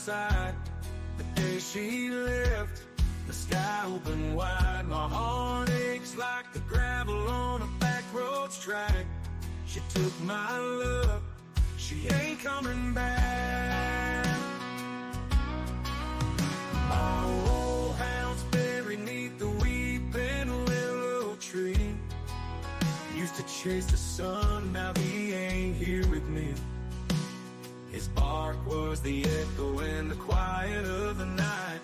outside. The day she left, the sky opened wide. My heart aches like the gravel on a back roads track. She took my love, she ain't coming back. My old house buried neath the weeping willow tree. Used to chase the sun, now he ain't here with me. His bark was the echo in the quiet of the night.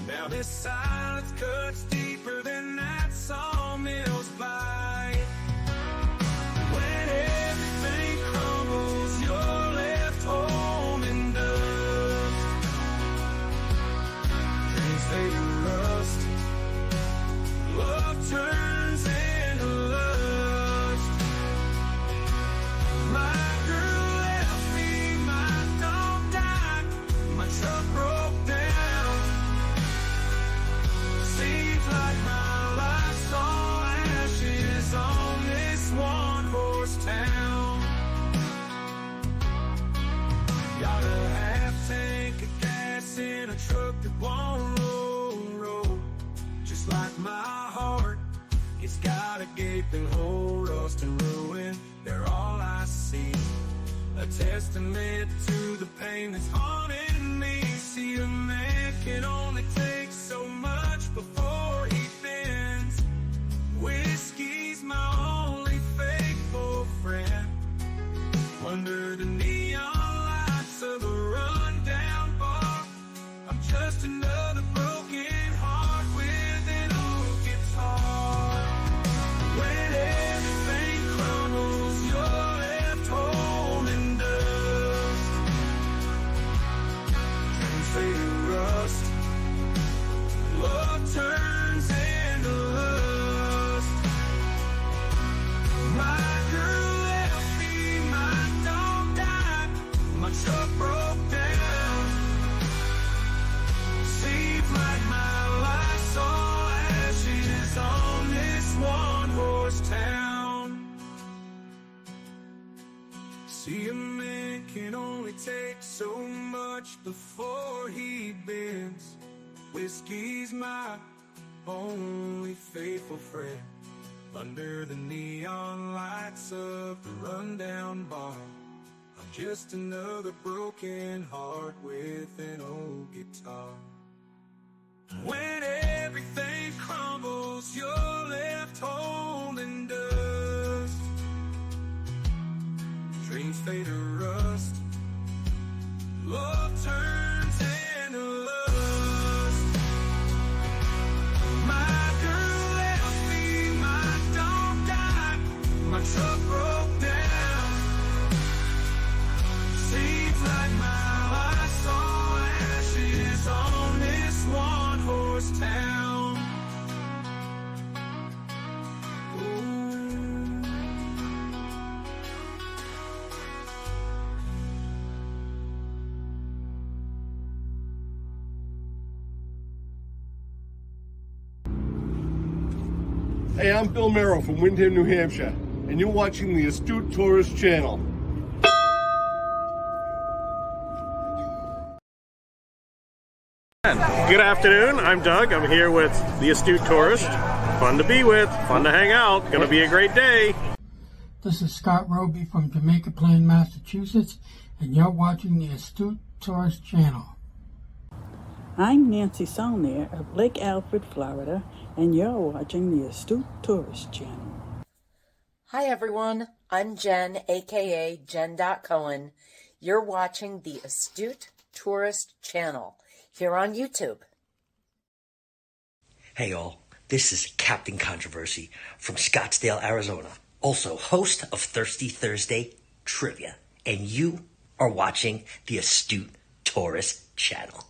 Now this silence cuts deeper than that sawmill's bite. When everything crumbles, you're left home in dust. Dreams fade to rust. Love turns into lust. My girl left me, my dog died, my truck broke down. Seems like my life's all ashes on this one-horse town. Got a half tank of gas in a truck that won't roll. Just like my heart, it's got a gaping hole, rust and ruin. They're all I see. A testament to the pain that's haunting me. See, a man can only take so much before he bends. Whiskey's my only faithful friend. Under the neon lights of a rundown bar, I'm just another broken heart with an old guitar. When everything crumbles, you're left home in dust. Dreams fade to rust. Love turns into lust. My girl left me, my dog died, my truck broke down. Seems like my life's all ashes on this one-horse town. See, a man can only take so much before he bends. Whiskey's my only faithful friend. Under the neon lights of the rundown bar, I'm just another broken heart with an old guitar. When everything crumbles, you're left holding dust. Dreams fade to rust. Love turns into lust. My girl left me, my dog died, my truck broke down. Seems like my life's all ashes on this one-horse town. Ooh. Hey, I'm Bill Merrill from Windham, New Hampshire, and you're watching the Astute Tourist Channel. Good afternoon, I'm Doug. I'm here with the Astute Tourist. Fun to be with, fun to hang out, gonna be a great day. This is Scott Roby from Jamaica Plain, Massachusetts, and you're watching the Astute Tourist Channel. I'm Nancy Saulnier of Lake Alfred, Florida, and you're watching the Astute Tourist Channel. Hi everyone, I'm Jen, aka Jen.Cohen. You're watching the Astute Tourist Channel here on YouTube. Hey all, this is Captain Controversy from Scottsdale, Arizona, also host of Thirsty Thursday Trivia, and you are watching the Astute Tourist Channel.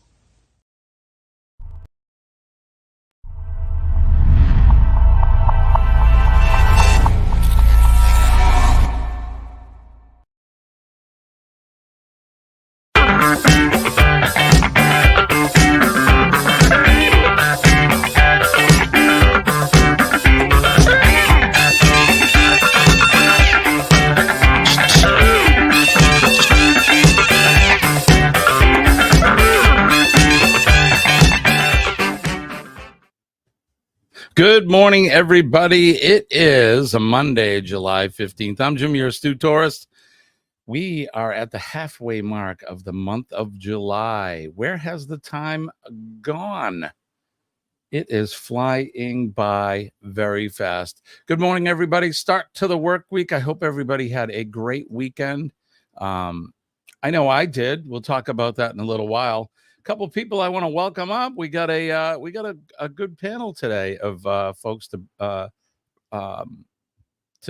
Good morning, everybody. It is a Monday, July 15th. I'm Jim, your astute tourist. We are at the halfway mark of the month of July. Where has the time gone? It is flying by very fast. Good morning, everybody. Start to the work week. I hope everybody had a great weekend. I know I did. We'll talk about that in a little while. A couple of people I want to welcome up. We got a good panel today of folks to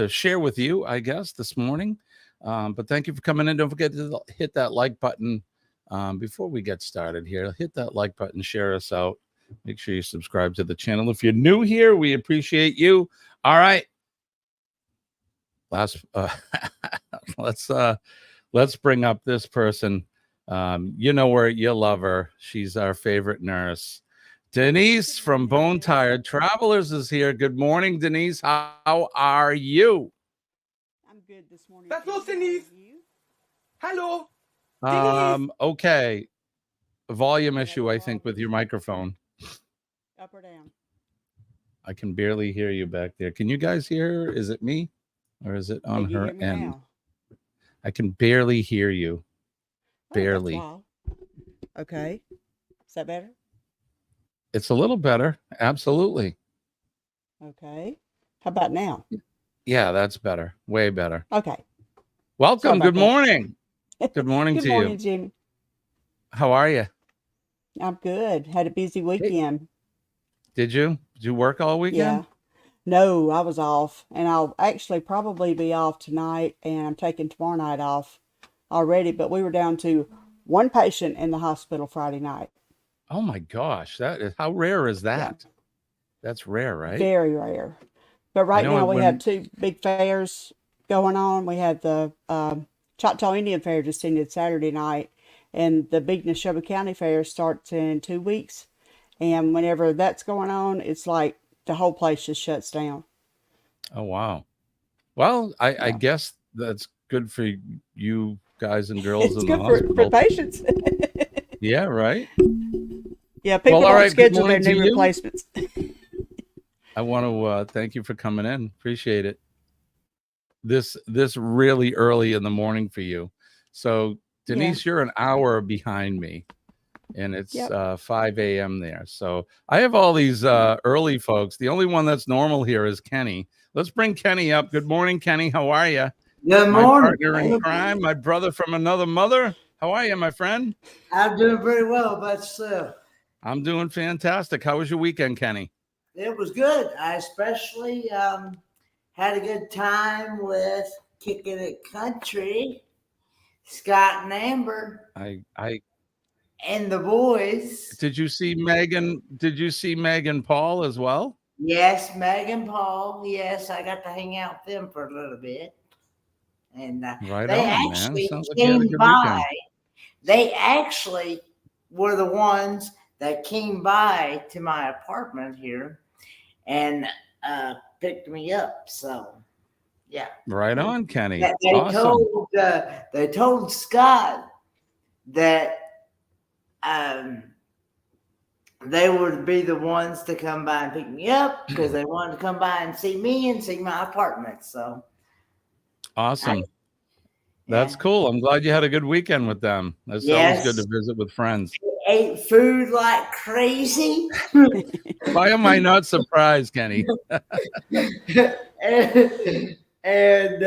share with you, I guess, this morning. But thank you for coming in. Don't forget to hit that like button before we get started here. Hit that like button, share us out. Make sure you subscribe to the channel. If you're new here, we appreciate you. All right. Let's bring up this person. You know her, you love her. She's our favorite nurse. Denise from Bone Tired Travelers is here. Good morning, Denise. How are you? I'm good this morning. That's not Denise. Hello. Okay. A volume issue, I think, with your microphone. Up or down? I can barely hear you back there. Can you guys hear her? Is it me or is it on her end? Now? I can barely hear you. Barely. Okay. Is that better? It's a little better. Absolutely. Okay. How about now? Yeah, that's better. Way better. Okay. Welcome. Good morning. Good morning Good to morning, you. Jimmy. How are you? I'm good. Had a busy weekend. Did you? Did you work all weekend? Yeah. No, I was off, and I'll actually probably be off tonight, and I'm taking tomorrow night off already, but we were down to one patient in the hospital Friday night. Oh my gosh. How rare is that? Yeah. That's rare, right? Very rare. But right now we have two big fairs going on. We have the Choctaw Indian Fair just ended Saturday night, and the big Neshoba County Fair starts in 2 weeks. And whenever that's going on, it's like the whole place just shuts down. Oh, wow. Well, I guess that's good for you guys and girls in the hospital. For patients. Yeah, right? Yeah, people don't schedule their knee replacements. I want to thank you for coming in. Appreciate it. This really early in the morning for you. So, Denise, you're an hour behind me, and it's 5 a.m. there. So I have all these early folks. The only one that's normal here is Kenny. Let's bring Kenny up. Good morning, Kenny. How are you? Good morning. My partner in crime, my brother from another mother. How are you, my friend? I'm doing very well. About yourself? I'm doing fantastic. How was your weekend, Kenny? It was good. I especially had a good time with Kicking It Country, Scott and Amber. And the boys. Did you see Megan? Did you see Megan Paul as well? Yes, Megan Paul. Yes, I got to hang out with them for a little bit. And they actually came by. They actually were the ones that came by to my apartment here and picked me up. So, yeah. Right on, Kenny. They told Scott that they would be the ones to come by and pick me up because they wanted to come by and see me and see my apartment. So awesome. That's cool. I'm glad you had a good weekend with them. It's always good to visit with friends. Ate food like crazy. Why am I not surprised, Kenny? and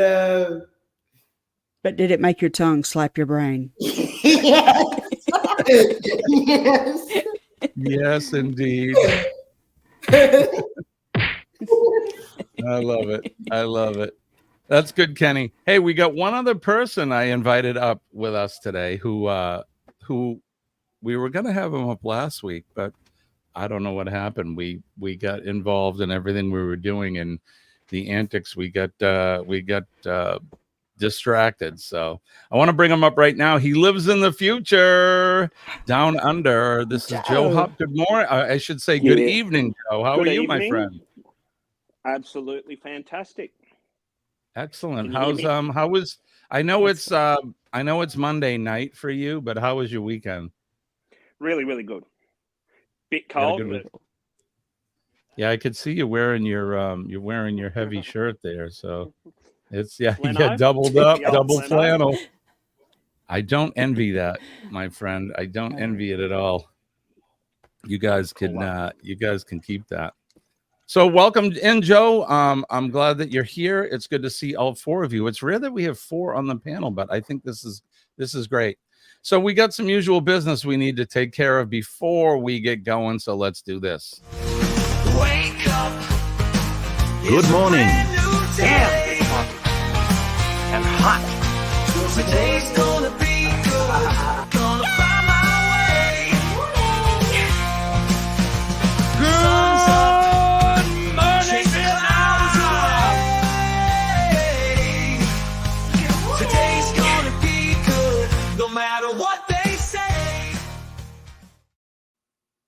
but did it make your tongue slap your brain? Yes. Yes. Yes, indeed. I love it. I love it. That's good, Kenny. Hey, we got one other person I invited up with us today who we were going to have him up last week, but I don't know what happened. We got involved in everything we were doing and the antics. We got distracted. So I want to bring him up right now. He lives in the future down under. This is Joe Hupp. Good morning. I should say good evening, Joe. How are you, my friend? Absolutely fantastic. Excellent. How was I know it's Monday night for you, but how was your weekend? Really, really good. Bit cold. Yeah, I could see you wearing your heavy shirt there. So it's you Flannel? got doubled up, The old double flannel. flannel. I don't envy that, my friend. I don't envy it at all. You guys can keep that. So welcome in, Joe. I'm glad that you're here. It's good to see all four of you. It's rare that we have four on the panel, but I think this is great. So we got some usual business we need to take care of before we get going. So let's do this. Wake up. Good morning. Damn. And hot. Today's gonna be good. Gonna find my way. Sun's up. Chasing clouds away. Today's gonna be good. No matter what they say.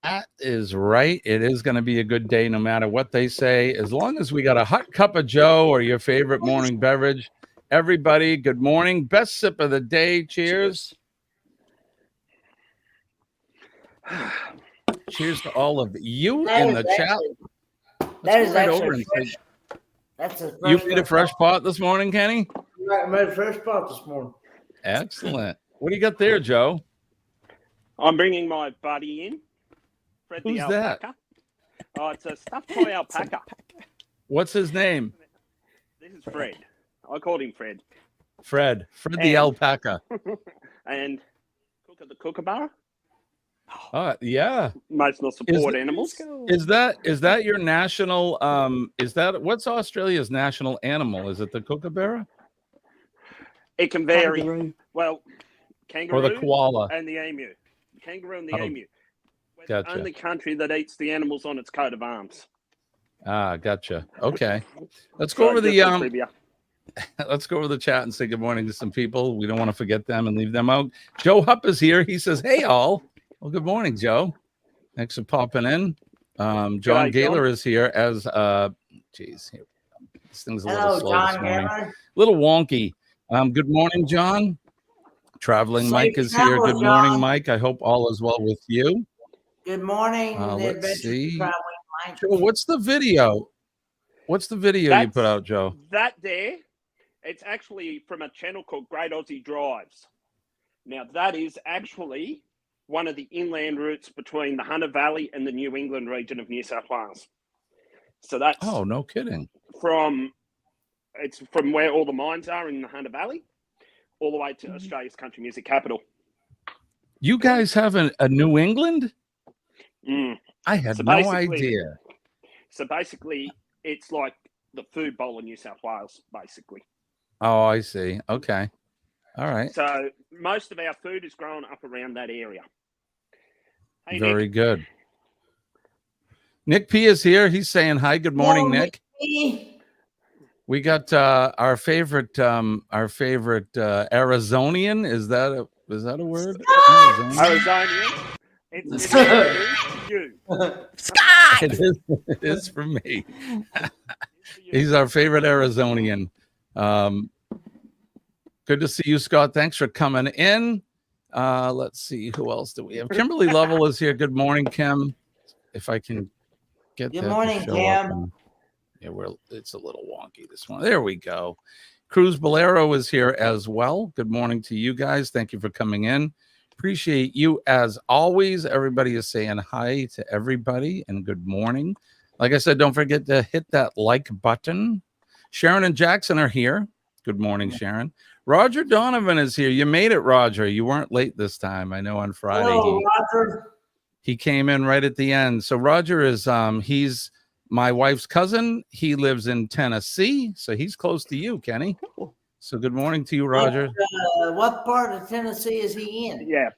That is right. It is going to be a good day no matter what they say. As long as we got a hot cup of Joe or your favorite morning beverage. Everybody, good morning. Best sip of the day. Cheers. Cheers to all of you in the chat. That is right actually over and fresh. say, That's a you fresh made a fresh pot this morning, Kenny? I made a fresh pot this morning. Excellent. What do you got there, Joe? I'm bringing my buddy in, Fred Who's the that? alpaca. Oh, it's a stuffed toy alpaca. What's his name? This is Fred. I called him Fred. Fred the alpaca. And Cook of the Kookaburra. Yeah. Emotional support animals. Is that your national? What's Australia's national animal? Is it the kookaburra? It can vary. Kangaroo. Well, kangaroo Or the koala? and the emu. The kangaroo and the emu. We're Gotcha. the only country that eats the animals on its coat of arms. Gotcha. Okay. Let's go over the trivia. let's go over the chat and say good morning to some people. We don't want to forget them and leave them out. Joe Hupp is here. He says, "Hey all." Well, good morning, Joe. Thanks for popping in. John G'day, Gaylor John. is here as this thing's a little Hello, slow John this morning. Gaylor. A little wonky. Good morning, John. Traveling Safe Mike is here. travels, Good morning, John. Mike. I hope all is well with you. Good morning, Let's Adventure see. Traveling Mike. Joe, what's the video? What's the video you put out, Joe? That there, it's actually from a channel called Great Aussie Drives. Now, that is actually one of the inland routes between the Hunter Valley and the New England region of New South Wales. So that's no kidding. from where all the mines are in the Hunter Valley, all the way to Australia's country music capital. You guys have a New England? I had no idea. So basically, it's like the food bowl of New South Wales, basically. Oh, I see. Okay. All right. So most of our food is grown up around that area. Hey, Very Nick. good. Nick P is here. He's saying hi. Good morning, Nick. We got our favorite Arizonian. Is that a word? Arizonian. It's you. Scott. It is for me. He's our favorite Arizonian. Good to see you, Scott. Thanks for coming in. Let's see, who else do we have? Kimberly Lovell is here. Good morning, Kim. If I can get Good that morning, to show Kim. up. It's a little wonky this one. There we go. Cruz Bolero is here as well. Good morning to you guys. Thank you for coming in. Appreciate you as always. Everybody is saying hi to everybody and good morning. Like I said, don't forget to hit that like button. Sharon and Jackson are here. Good morning, Sharon. Roger Donovan is here. You made it, Roger. You weren't late this time. I know on Friday Roger. he came in right at the end. So Roger is he's my wife's cousin. He lives in Tennessee, so he's close to you, Kenny. So good morning to you, Roger. What part of Tennessee is he in? Yeah.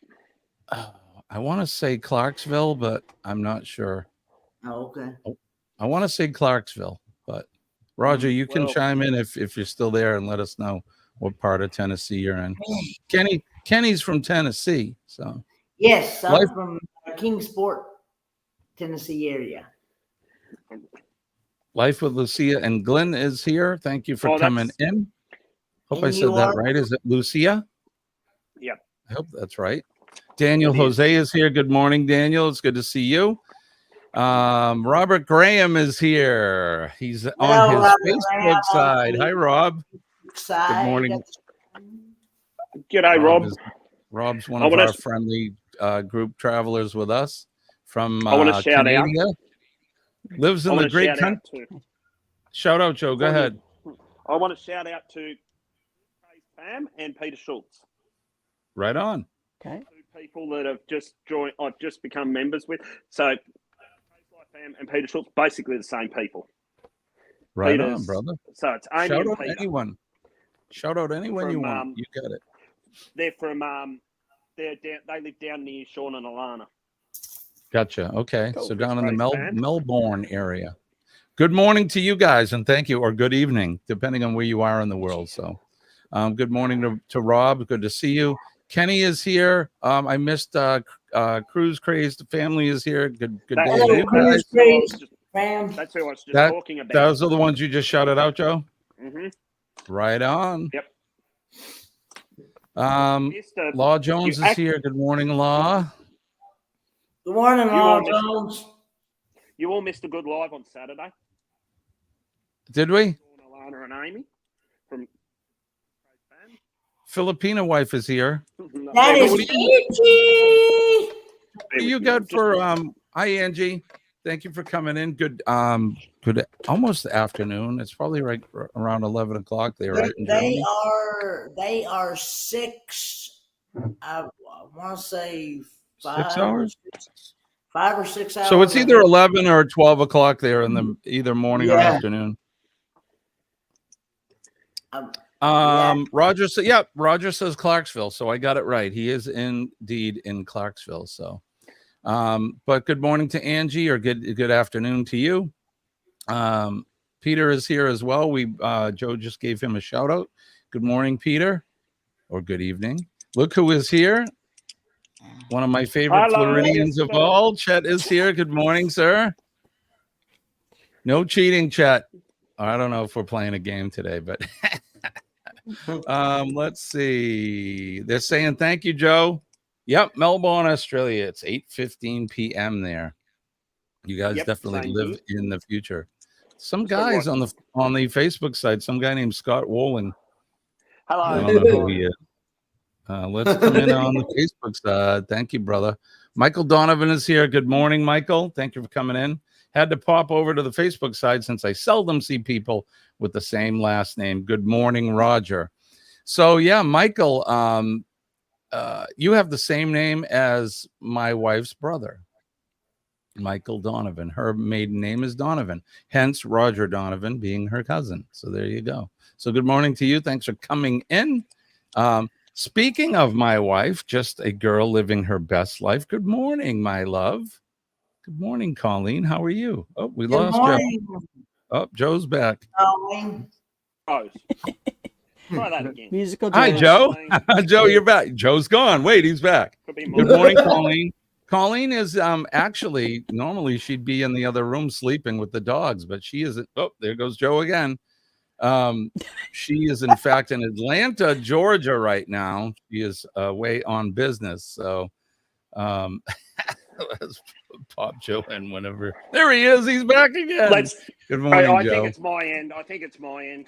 I want to say Clarksville, but I'm not sure. Oh, okay. I want to say Clarksville, but Roger, you can chime in if you're still there and let us know what part of Tennessee you're in. Kenny's from Tennessee, so yes, I'm from Kingsport, Tennessee area. Life with Lucia and Glenn is here. Thank you for coming in. Hope I said that right. Is it Lucia? Yeah. I hope that's right. Daniel Jose is here. Good morning, Daniel. It's good to see you. Robert Graham is here. He's on his Facebook side. Hi, Rob. Good morning. G'day, Rob. Rob's one of our friendly group travelers with us from I want to shout Canada. out. Lives in the great country. Shout out, Joe. Go ahead. I want to shout out to Pam and Peter Schultz. Right on. Okay. Two people that have just joined. I've just become members with. So Pam and Peter Schultz, basically the same people. Right on, brother. So it's Amy Shout and out Peter. Anyone. Shout out anyone you want. You got it. They're from they live down near Sean and Alana. Gotcha. Okay. Cool. So down in the Melbourne area. Good morning to you guys, and thank you, or good evening, depending on where you are in the world. So good morning to Rob. Good to see you. Kenny is here. I missed Cruise Crazed family is here. Good day to you guys. That's who I was just talking about. Those are the ones you just shouted out, Joe? Mm-hmm. Right on. Yep. Law Jones is here. Good morning, Law. Good morning, Law Jones. You all missed a good live on Saturday. Did we? Alana and Amy from Filipina wife is here. That is Angie. What you got for hi Angie. Thank you for coming in. Good almost afternoon. It's probably right around 11 o'clock there, right? They are 6. I want to say 6 hours. 5 or 6 hours. So it's either 11 or 12 o'clock there in the either morning or afternoon. Roger said, Roger says Clarksville, so I got it right. He is indeed in Clarksville. So, but good morning to Angie, or good afternoon to you. Peter is here as well. Joe just gave him a shout out. Good morning, Peter, or good evening. Look who is here. One of my favorite Floridians of all. Chet is here. Good morning, sir. No cheating, Chet. I don't know if we're playing a game today, but let's see. They're saying thank you, Joe. Yep, Melbourne, Australia. It's 8:15 p.m. there. You guys definitely live in the future. Some guys on the Facebook side, some guy named Scott Wolin. Hello. I don't know who he is. Let's come in on the Facebook side. Thank you, brother. Michael Donovan is here. Good morning, Michael. Thank you for coming in. Had to pop over to the Facebook side since I seldom see people with the same last name. Good morning, Roger. So, yeah, Michael, you have the same name as my wife's brother, Michael Donovan. Her maiden name is Donovan, hence Roger Donovan being her cousin. So there you go. So good morning to you. Thanks for coming in. Speaking of my wife, just a girl living her best life. Good morning, my love. Good morning, Colleen. How are you? Oh, we lost Joe. Oh, Joe's back. Colleen. Try that again. Musical. Hi, Joe. Joe, you're back. Joe's gone. Wait, he's back. Good morning, Colleen. Colleen is actually normally she'd be in the other room sleeping with the dogs, but she isn't. Oh, there goes Joe again. She is in fact in Atlanta, Georgia right now. She is away on business. So let's pop Joe in whenever. There he is. He's back again. Good morning, I Joe. think it's my end.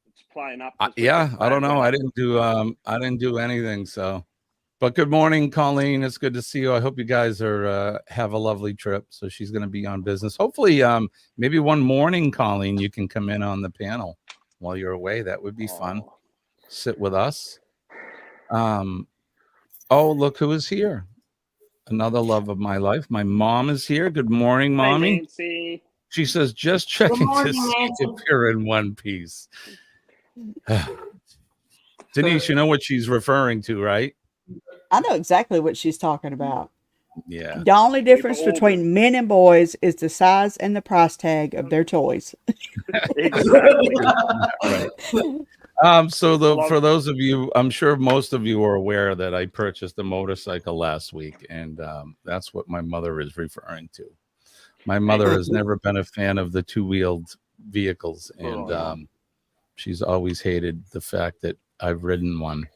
It's playing up. Yeah, I don't know. I didn't do anything. So, but good morning, Colleen. It's good to see you. I hope you guys are have a lovely trip. So she's going to be on business. Hopefully, maybe one morning, Colleen, you can come in on the panel while you're away. That would be fun. Sit with us. Oh, look who is here. Another love of my life. My mom is here. Good morning, Mommy. Nancy. She says, just checking to see if you're in one piece. Denise, you know what she's referring to, right? I know exactly what she's talking about. Yeah. The only difference between men and boys is the size and the price tag of their toys. Exactly. Right. For those of you, I'm sure most of you are aware that I purchased a motorcycle last week, and that's what my mother is referring to. My mother has never been a fan of the two-wheeled vehicles, and she's always hated the fact that I've ridden one.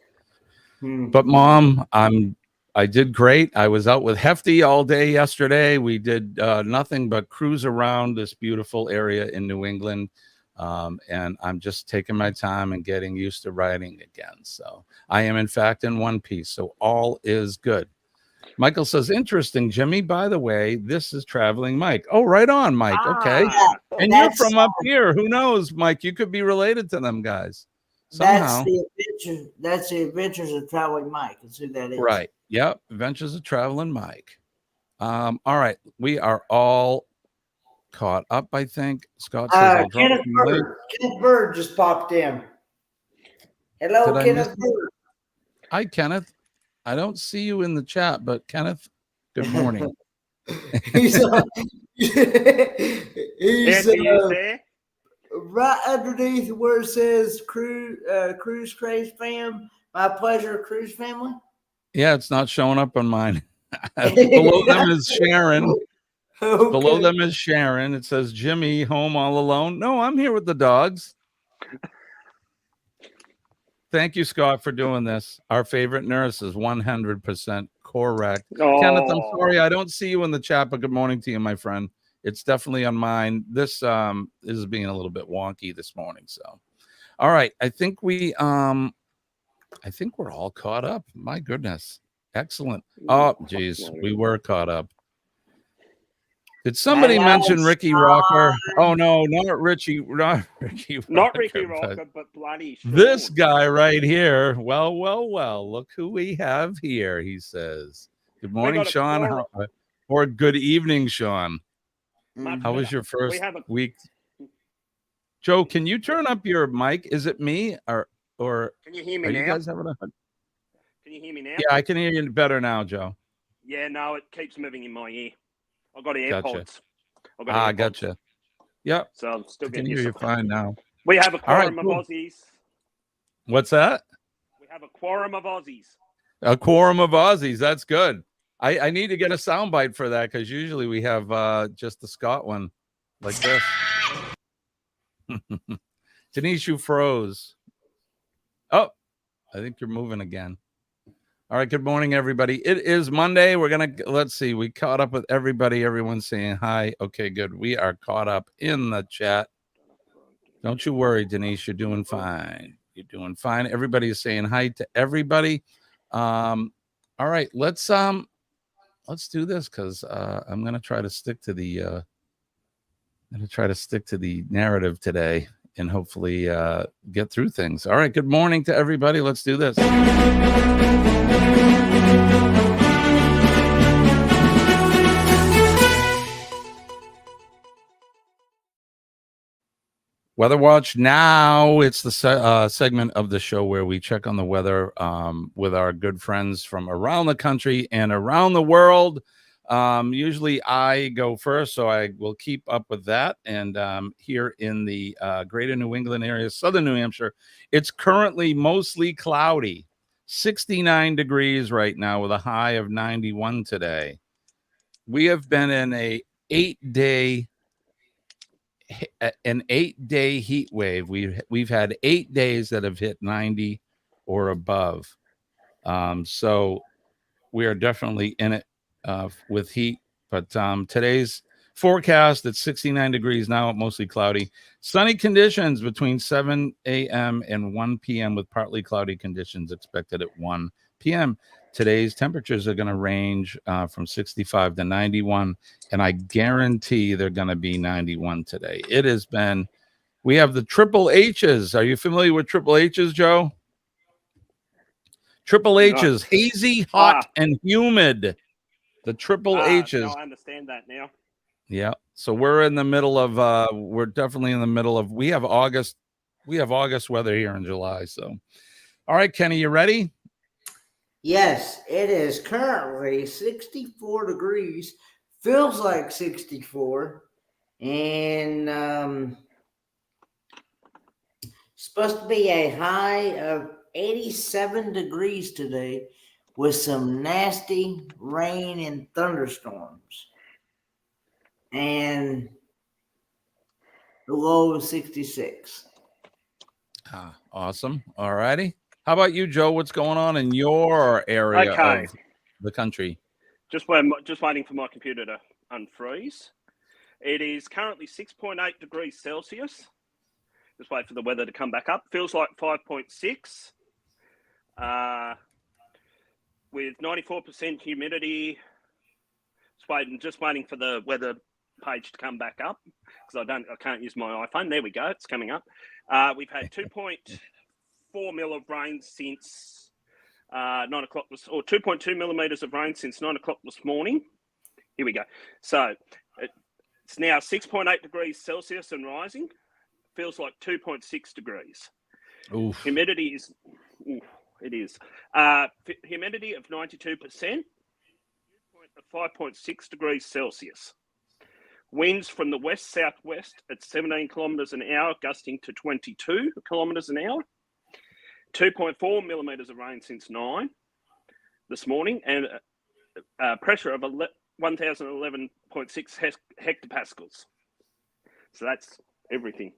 But Mom, I'm I did great. I was out with Hefty all day yesterday. We did nothing but cruise around this beautiful area in New England. And I'm just taking my time and getting used to riding again. So I am, in fact, in one piece. So all is good. Michael says, interesting, Jimmy. By the way, this is Traveling Mike. Oh, right on, Mike. Okay. And you're from up here. Who knows, Mike? You could be related to them guys. Somehow. That's the Adventures of Traveling Mike. That's who that is. Right. Yep. Adventures of Traveling Mike. All right. We are all caught up, I think. Scott says, Kenneth Bird just popped in. Hello, Kenneth Bird. Hi, Kenneth. I don't see you in the chat, but Kenneth, good morning. He's right underneath where it says Cruise Craze Fam. My pleasure, Cruise Family. Yeah, it's not showing up on mine. Below them is Sharon. Okay. Below them is Sharon. It says Jimmy home all alone. No, I'm here with the dogs. Thank you, Scott, for doing this. Our favorite nurse is 100% correct. Oh. Kenneth, I'm sorry I don't see you in the chat, but good morning to you, my friend. It's definitely on mine. This is being a little bit wonky this morning. So, all right, I think we're all caught up. My goodness, excellent. Oh, geez, we were caught up. Did somebody mention Ricky Rocker? Oh no, not Ricky Rocker. Not Ricky Rocker, but bloody Sean. This guy right here. Well, look who we have here, he says. Good morning, Sean. Or good evening, Sean. How was your first week? Joe, can you turn up your mic? Is it me or can you hear me now? You guys having Can you hear me now? Yeah, I can hear you better now, Joe. Yeah, no, it keeps moving in my ear. I got AirPods. Gotcha. Gotcha. Yep. So I'm still getting you fine now. We have a quorum of Aussies. What's that? We have a quorum of Aussies. A quorum of Aussies. That's good. I need to get a soundbite for that because usually we have just the Scott one like this. Denise, you froze. Oh, I think you're moving again. All right, good morning, everybody. It is Monday. Let's see. We caught up with everybody. Everyone's saying hi. Okay, good. We are caught up in the chat. Don't you worry, Denise. You're doing fine. You're doing fine. Everybody is saying hi to everybody. All right, let's do this because I'm gonna try to stick to the narrative today and hopefully get through things. All right, good morning to everybody. Let's do this. Weather Watch now. It's the segment of the show where we check on the weather with our good friends from around the country and around the world. Usually I go first, so I will keep up with that. And here in the greater New England area, southern New Hampshire, it's currently mostly cloudy. 69 degrees right now with a high of 91 today. We have been in an 8-day heat wave. We've had 8 days that have hit 90 or above. So we are definitely in it with heat. But today's forecast at 69 degrees now, mostly cloudy. Sunny conditions between 7 a.m. and 1 p.m. with partly cloudy conditions expected at 1 p.m. Today's temperatures are going to range from 65 to 91, and I guarantee they're going to be 91 today. It has been, we have the triple H's. Are you familiar with triple H's, Joe? Triple H's, hazy, hot, and humid. The triple H's. No, I understand that now. Yeah. So we're in the middle of, we're definitely in the middle of, we have August weather here in July. So, all right, Kenny, you ready? Yes, it is currently 64 degrees, feels like 64, and supposed to be a high of 87 degrees today with some nasty rain and thunderstorms. And the low is 66. Awesome. All righty. How about you, Joe? What's going on in your area? Okay. the country. Just waiting for my computer to unfreeze. It is currently 6.8 degrees Celsius. Just wait for the weather to come back up. Feels like 5.6. With 94% humidity. Just waiting for the weather page to come back up because I can't use my iPhone. There we go. It's coming up. We've had 2.4 mil of rain since 9 o'clock or 2.2 millimeters of rain since 9 o'clock this morning. Here we go. So it's now 6.8 degrees Celsius and rising. Feels like 2.6 degrees. Oof. Humidity is, it is. Humidity of 92%, 5.6 degrees Celsius. Winds from the west-southwest at 17 kilometres an hour, gusting to 22 kilometres an hour. 2.4 millimetres of rain since 9 this morning, and pressure of 1,011.6 hectopascals. So that's everything.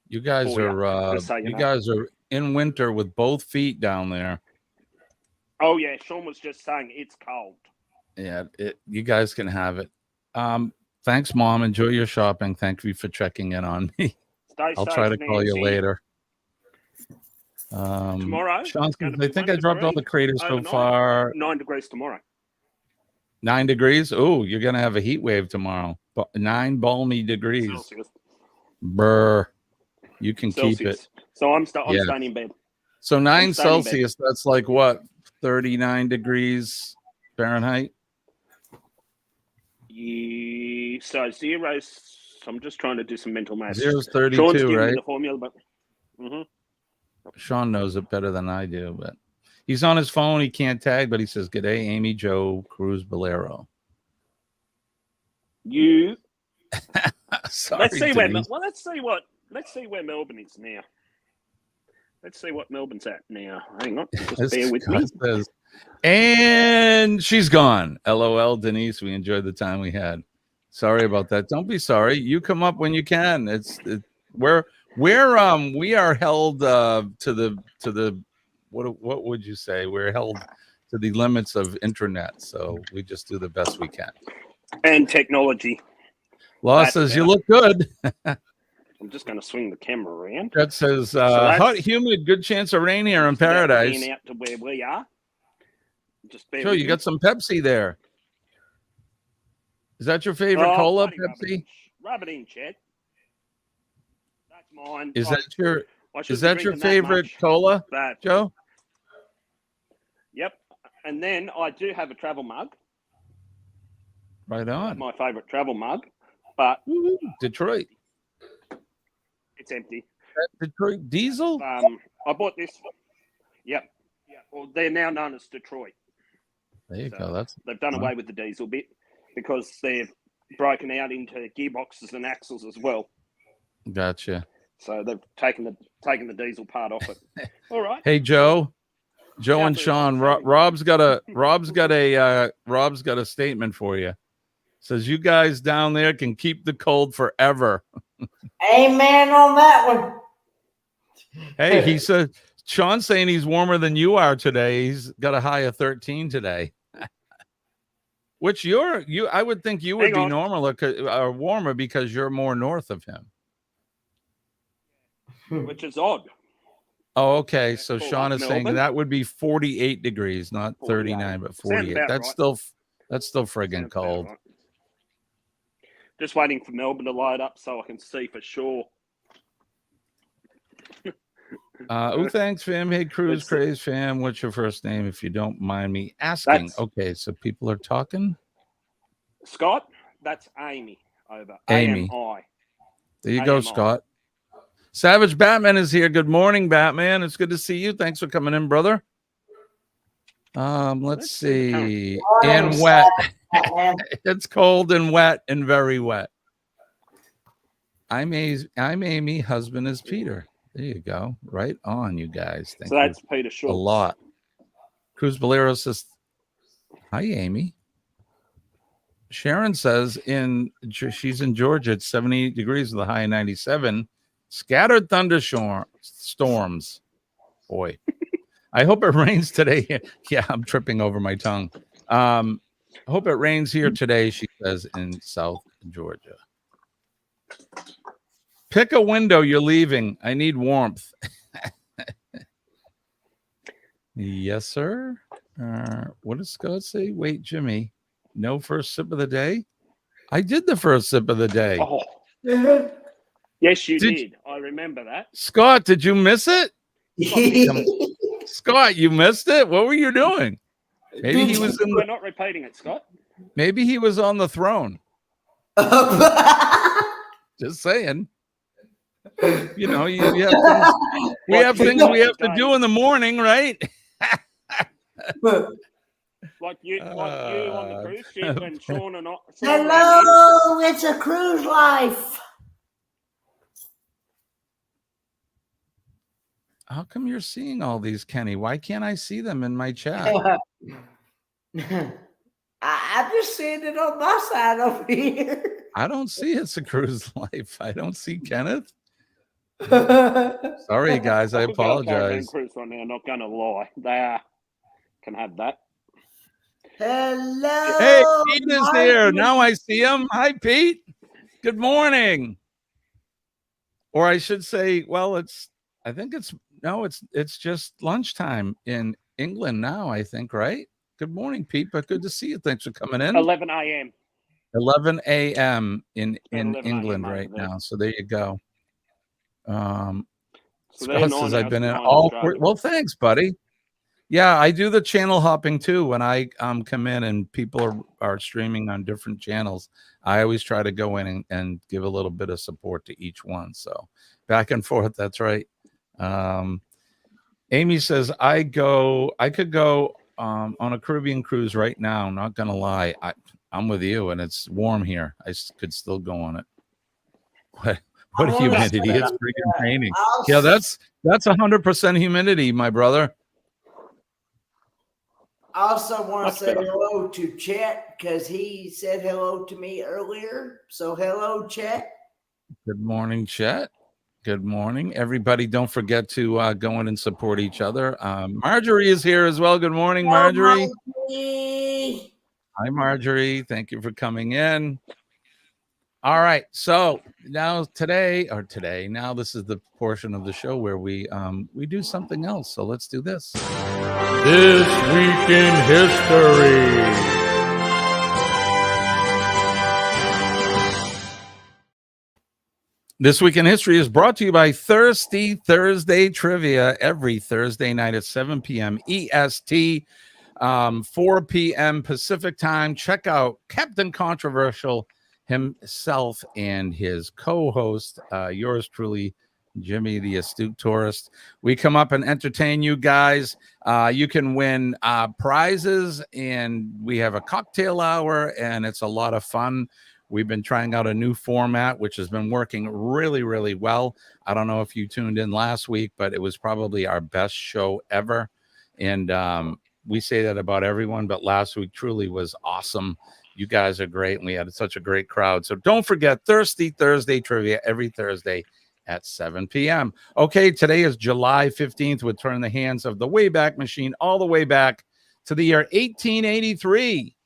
You guys are in winter with both feet down there. Oh yeah, Sean was just saying it's cold. Yeah, you guys can have it. Thanks, Mom. Enjoy your shopping. Thank you for checking in on me. I'll try to call you later. Tomorrow, Sean, I think I dropped all the craters so far. 9 degrees tomorrow. 9 degrees? Oh, you're going to have a heat wave tomorrow. 9 balmy degrees. Celsius. Brr. You can Celsius. keep it. So I'm staying in bed. So 9 Celsius, that's like what? 39 degrees Fahrenheit? Yeah, so zero's, I'm just trying to do some mental math. Zero's 32, Sean's giving right? me the formula, but Sean knows it better than I do, but he's on his phone. He can't tag, but he says, "G'day, Amy, Joe, Cruz, Bolero." You. Sorry, let's see Denise. let's see where Melbourne is now. Let's see what Melbourne's at now. Hang on, just bear with me. Says, and she's gone. LOL, Denise. We enjoyed the time we had. Sorry about that. Don't be sorry. You come up when you can. We are held to the what would you say? We're held to the limits of internet, so we just do the best we can. And technology. Law says you look good. I'm just going to swing the camera around. That says hot, humid, good chance of rain here in paradise. Out to where we are. Just Joe, you got some Pepsi there. Is that your favorite cola, Pepsi? Rub it in, Chad. That's mine. Is that your favorite cola, Joe? Yep. And then I do have a travel mug. Right on. My favorite travel mug, but Detroit. It's empty. Detroit Diesel. I bought this. Yep. Yeah. Well, they're now known as Detroit. There you go. They've done away with the diesel bit because they've broken out into gearboxes and axles as well. Gotcha. So they've taken the diesel part off it. All right. Hey, Joe and Sean. Rob's got a statement for you. Says you guys down there can keep the cold forever. Amen on that one. Hey, he said Sean's saying he's warmer than you are today. He's got a high of 13 today. Which I would think you would be normal or warmer because you're more north of him. Which is odd. Oh, okay. So Sean is saying that would be 48 degrees, not 39, but 48. That's still friggin' cold. Right. Just waiting for Melbourne to light up so I can see for sure. Thanks, fam. Hey, Cruz, Craze fam. What's your first name, if you don't mind me asking? Okay, so people are talking. Scott, that's Amy over. Amy. AMI. There you go, Scott. Savage Batman is here. Good morning, Batman. It's good to see you. Thanks for coming in, brother. Let's see. And wet. It's cold and wet and very wet. I'm Amy. Husband is Peter. There you go. Right on, you guys. Thank so that's Peter Schultz. A lot. Cruz Bolero says, "Hi, Amy." Sharon says she's in Georgia. It's 78 degrees with a high of 97. Scattered thunderstorms. Boy. I hope it rains today. Yeah, I'm tripping over my tongue. I hope it rains here today, she says, in South Georgia. Pick a window, you're leaving. I need warmth. Yes, sir. What does Scott say? Wait, Jimmy. No first sip of the day? I did the first sip of the day. Oh. Yes, you did. I remember that. Scott, did you miss it? Scott, you missed it? What were you doing? Maybe he was We're not repeating it, Scott. Maybe he was on the throne. Just saying. You know, we have things we have to do in the morning, right? Like you on the cruise ship when Sean and I. Hello, it's a cruise life. How come you're seeing all these, Kenny? Why can't I see them in my chat? I'm just seeing it on my side over here. I don't see It's a Cruise Life. I don't see Kenneth. Sorry, guys. I apologize. Cruise right now, not going to lie. They can have that. Hello. Hey, Pete is there. Now I see him. Hi, Pete. Good morning. Or I should say, well, it's just lunchtime in England now, I think, right? Good morning, Pete, but good to see you. Thanks for coming in. 11 a.m. 11 a.m. in England right now. So there you go. Scott says I've been in all. Well, thanks, buddy. Yeah, I do the channel hopping too. When I come in and people are streaming on different channels, I always try to go in and give a little bit of support to each one. So back and forth. That's right. Amy says I could go on a Caribbean cruise right now. I'm not gonna lie. I'm with you, and it's warm here. I could still go on it. What humidity? It's freaking raining. Yeah, that's 100% humidity, my brother. I also want to say hello to Chet because he said hello to me earlier. So hello, Chet. Good morning, Chet. Good morning, everybody. Don't forget to go in and support each other. Marjorie is here as well. Good morning, Marjorie. Hi, Marjorie. Thank you for coming in. All right. So now this is the portion of the show where we do something else. So let's do this. This Week in History. This Week in History is brought to you by Thirsty Thursday Trivia every Thursday night at 7 p.m. EST, 4 p.m. Pacific time. Check out Captain Controversial himself and his co-host, yours truly, Jimmy the Astute Tourist. We come up and entertain you guys. You can win prizes, and we have a cocktail hour, and it's a lot of fun. We've been trying out a new format, which has been working really, really well. I don't know if you tuned in last week, but it was probably our best show ever. And we say that about everyone, but last week truly was awesome. You guys are great, and we had such a great crowd. So don't forget Thirsty Thursday Trivia every Thursday at 7 p.m. Okay, today is July 15th. We'll turn the hands of the Wayback Machine all the way back to the year 1883.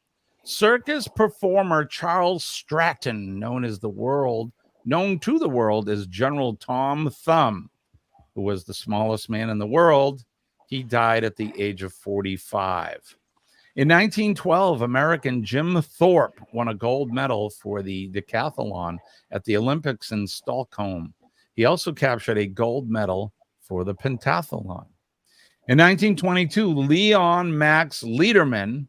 Circus performer Charles Stratton, known to the world as General Tom Thumb, who was the smallest man in the world, he died at the age of 45. In 1912, American Jim Thorpe won a gold medal for the decathlon at the Olympics in Stockholm. He also captured a gold medal for the pentathlon. In 1922, Leon Max Lederman,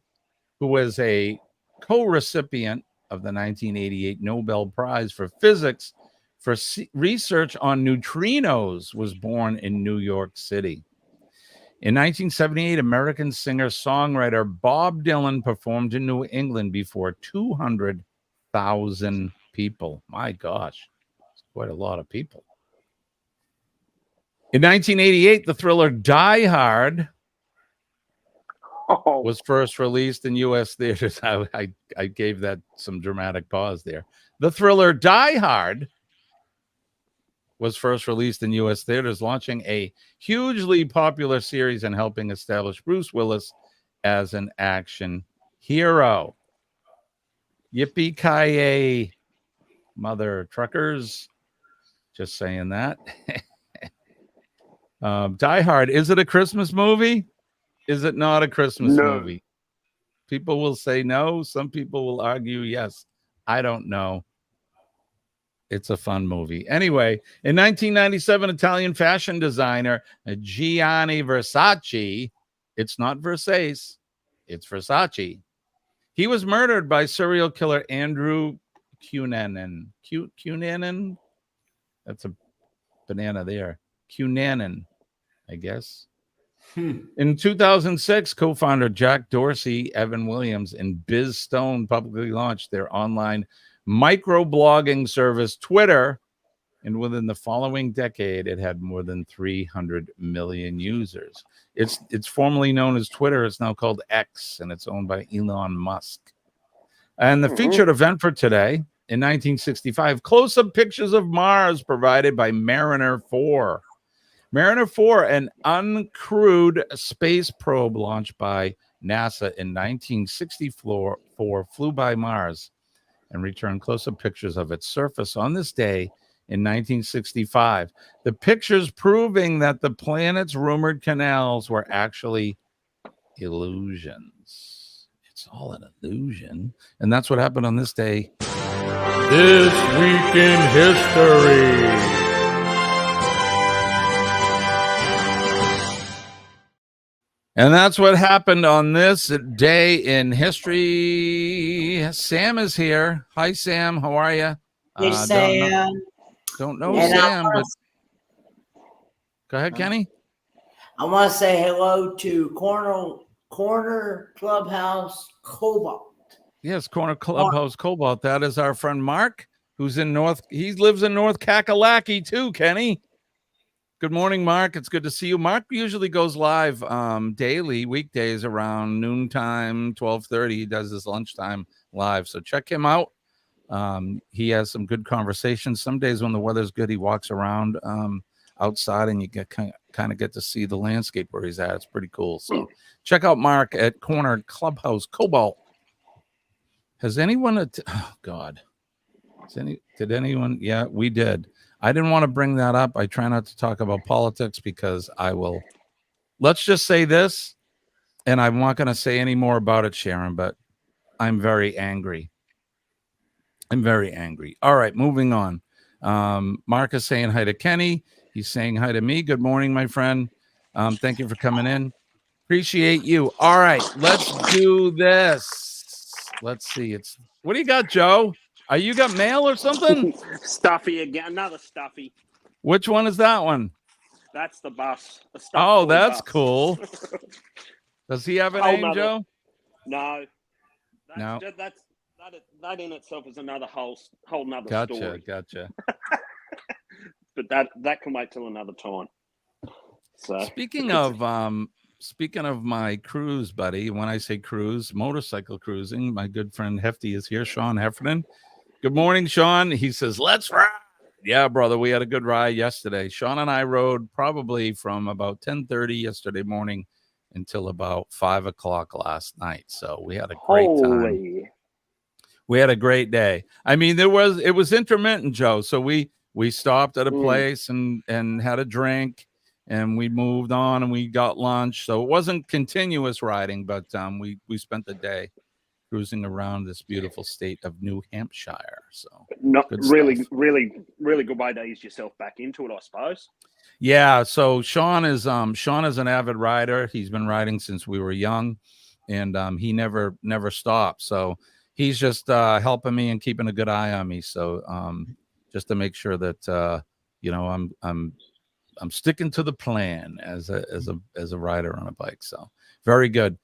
who was a co-recipient of the 1988 Nobel Prize for Physics for research on neutrinos, was born in New York City. In 1978, American singer-songwriter Bob Dylan performed in New England before 200,000 people. My gosh, it's quite a lot of people. In 1988, the thriller Die Hard was first released in U.S. theaters. I gave that some dramatic pause there. The thriller Die Hard was first released in U.S. theaters, launching a hugely popular series and helping establish Bruce Willis as an action hero. Yippee-ki-yay, mother truckers. Just saying that. Die Hard, is it a Christmas movie? Is it not a Christmas movie? People will say no. Some people will argue yes. I don't know. It's a fun movie. Anyway, in 1997, Italian fashion designer Gianni Versace, it's not Versace, it's Versace. He was murdered by serial killer Andrew Cunanan. Cunanan? That's a banana there. Cunanan, I guess. In 2006, co-founder Jack Dorsey, Evan Williams, and Biz Stone publicly launched their online microblogging service, Twitter, and within the following decade, it had more than 300 million users. It's formerly known as Twitter. It's now called X, and it's owned by Elon Musk. And the featured event for today, in 1965, close-up pictures of Mars provided by Mariner 4. Mariner 4, an uncrewed space probe launched by NASA in 1964, flew by Mars and returned close-up pictures of its surface on this day in 1965. The pictures proving that the planet's rumored canals were actually illusions. It's all an illusion. And that's what happened on this day. This week in history. And that's what happened on this day in history. Sam is here. Hi, Sam. How are you? Hey, Sam. Don't know Sam, but go ahead, Kenny. I want to say hello to Corner Clubhouse Cobalt. Yes, Corner Clubhouse Cobalt. That is our friend Mark, who's in he lives in North Kakalaki too, Kenny. Good morning, Mark. It's good to see you. Mark usually goes live daily, weekdays around noontime, 12:30. He does his lunchtime live. So check him out. He has some good conversations. Some days when the weather's good, he walks around outside and you get kind of get to see the landscape where he's at. It's pretty cool. So check out Mark at Corner Clubhouse Cobalt. Has anyone, oh God, did anyone? Yeah, we did. I didn't want to bring that up. I try not to talk about politics because let's just say this, and I'm not going to say any more about it, Sharon, but I'm very angry. I'm very angry. All right, moving on. Mark is saying hi to Kenny. He's saying hi to me. Good morning, my friend. Thank you for coming in. Appreciate you. All right, let's do this. Let's see. What do you got, Joe? You got mail or something? Stuffy again. Another stuffy. Which one is that one? That's the bus. Oh, that's cool. Does he have a name, Joe? No. No. That in itself is another whole nother story. Gotcha. But that can wait till another time. So speaking of my cruise, buddy, when I say cruise, motorcycle cruising, my good friend Hefty is here, Sean Heffernan. Good morning, Sean. He says, let's ride. Yeah, brother, we had a good ride yesterday. Sean and I rode probably from about 10:30 yesterday morning until about 5 o'clock last night. So we had a great time. We had a great day. I mean, it was intermittent, Joe. So we stopped at a place and had a drink. And we moved on and we got lunch. So it wasn't continuous riding, but we spent the day cruising around this beautiful state of New Hampshire. So not really good way to ease yourself back into it, I suppose. Yeah. So Sean is an avid rider. He's been riding since we were young, and he never stopped. So he's just helping me and keeping a good eye on me. So just to make sure that I'm sticking to the plan as a rider on a bike. So very good.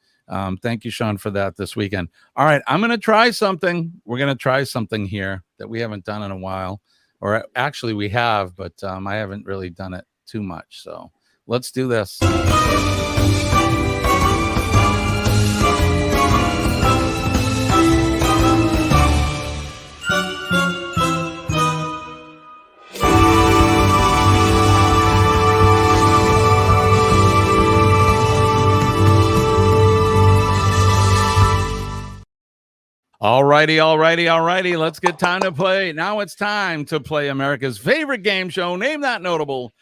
Thank you, Sean, for that this weekend. All right, I'm going to try something. We're going to try something here that we haven't done in a while, or actually we have, but I haven't really done it too much. So let's do this. All righty. Let's get time to play. Now it's time to play America's favorite game show, Name That Notable.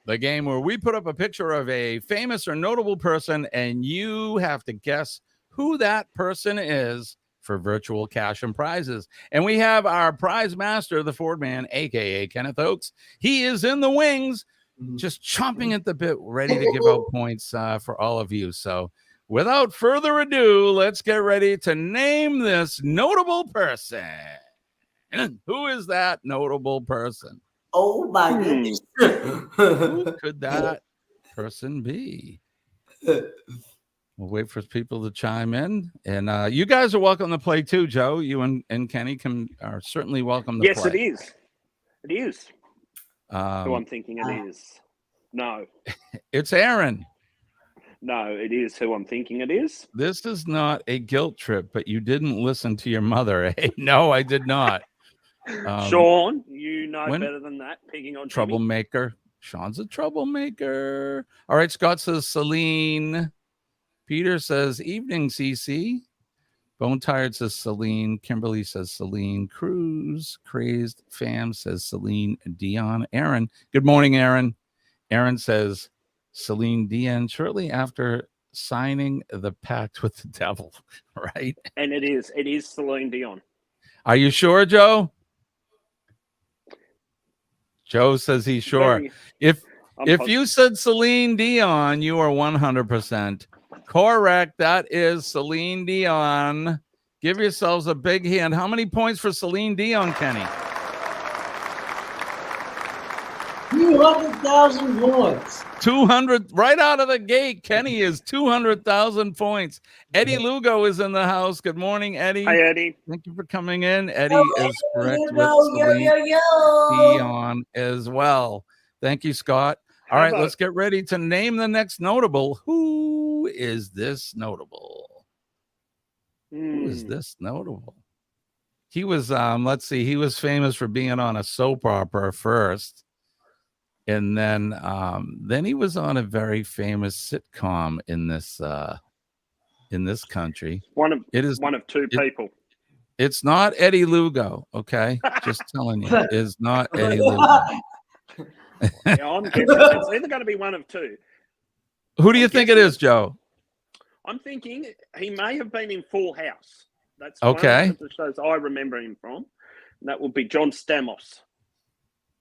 The game where we put up a picture of a famous or notable person, and you have to guess who that person is for virtual cash and prizes. And we have our prize master, the Fordman, a.k.a. Kenneth Oaks. He is in the wings, just chomping at the bit, ready to give out points for all of you. So without further ado, let's get ready to name this notable person. Who is that notable person? Oh, my goodness. Who could that person be? We'll wait for people to chime in. And you guys are welcome to play too, Joe. You and Kenny are certainly welcome to play. Yes, it is. It is. Who I'm thinking it is. No. It's Aaron. No, it is who I'm thinking it is. This is not a guilt trip, but you didn't listen to your mother. Eh? No, I did not. Sean, you know better than that. Picking on troublemaker. Jimmy. Sean's a troublemaker. All right, Scott says Celine. Peter says evening, CC. Bone Tired says Celine. Kimberly says Celine. Cruz. Crazed Fam says Celine Dion. Aaron. Good morning, Aaron. Aaron says Celine Dion shortly after signing the pact with the devil, right? And it is Celine Dion. Are you sure, Joe? Joe says he's sure. If you said Celine Dion, you are 100% correct. That is Celine Dion. Give yourselves a big hand. How many points for Celine Dion, Kenny? 200,000 points. 200 right out of the gate. Kenny is 200,000 points. Eddie Lugo is in the house. Good morning, Eddie. Hi, Eddie. Thank you for coming in. Eddie is correct with Celine Dion as well. Thank you, Scott. All right, let's get ready to name the next notable. Who is this notable? Who is this notable? He was, let's see, he was famous for being on a soap opera first. And then he was on a very famous sitcom in this country. One of two people. It's not Eddie Lugo, okay? Just telling you, it's not Eddie Lugo. Yeah, I'm guessing it's either going to be one of two. Who do you think it is, Joe? I'm thinking he may have been in Full House. That's okay. One of the shows I remember him from. And that would be John Stamos.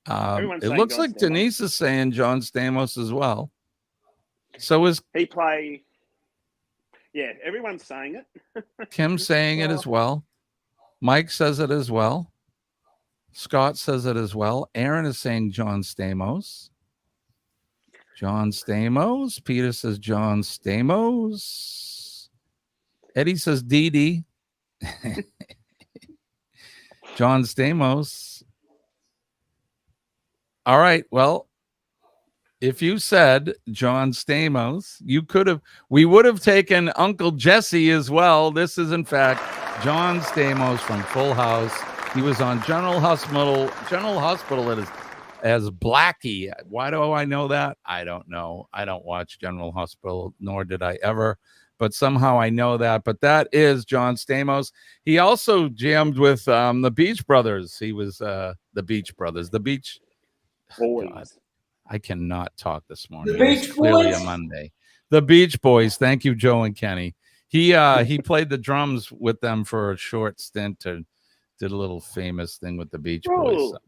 It looks like Denise is saying John Stamos as well. So is he play? Yeah, everyone's saying it. Kim's saying it as well. Mike says it as well. Scott says it as well. Aaron is saying John Stamos. John Stamos. Peter says John Stamos. Eddie says Dee Dee. John Stamos. All right. Well, if you said John Stamos, we would have taken Uncle Jesse as well. This is in fact John Stamos from Full House. He was on General Hospital as Blackie. Why do I know that? I don't know. I don't watch General Hospital, nor did I ever, but somehow I know that. But that is John Stamos. He also jammed with the Beach Brothers. He was the Beach Brothers. The Beach Boys. God, I cannot talk this morning. The Beach clearly Boys? A Monday. The Beach Boys. Thank you, Joe and Kenny. He played the drums with them for a short stint and did a little famous thing with the Beach Boys. So,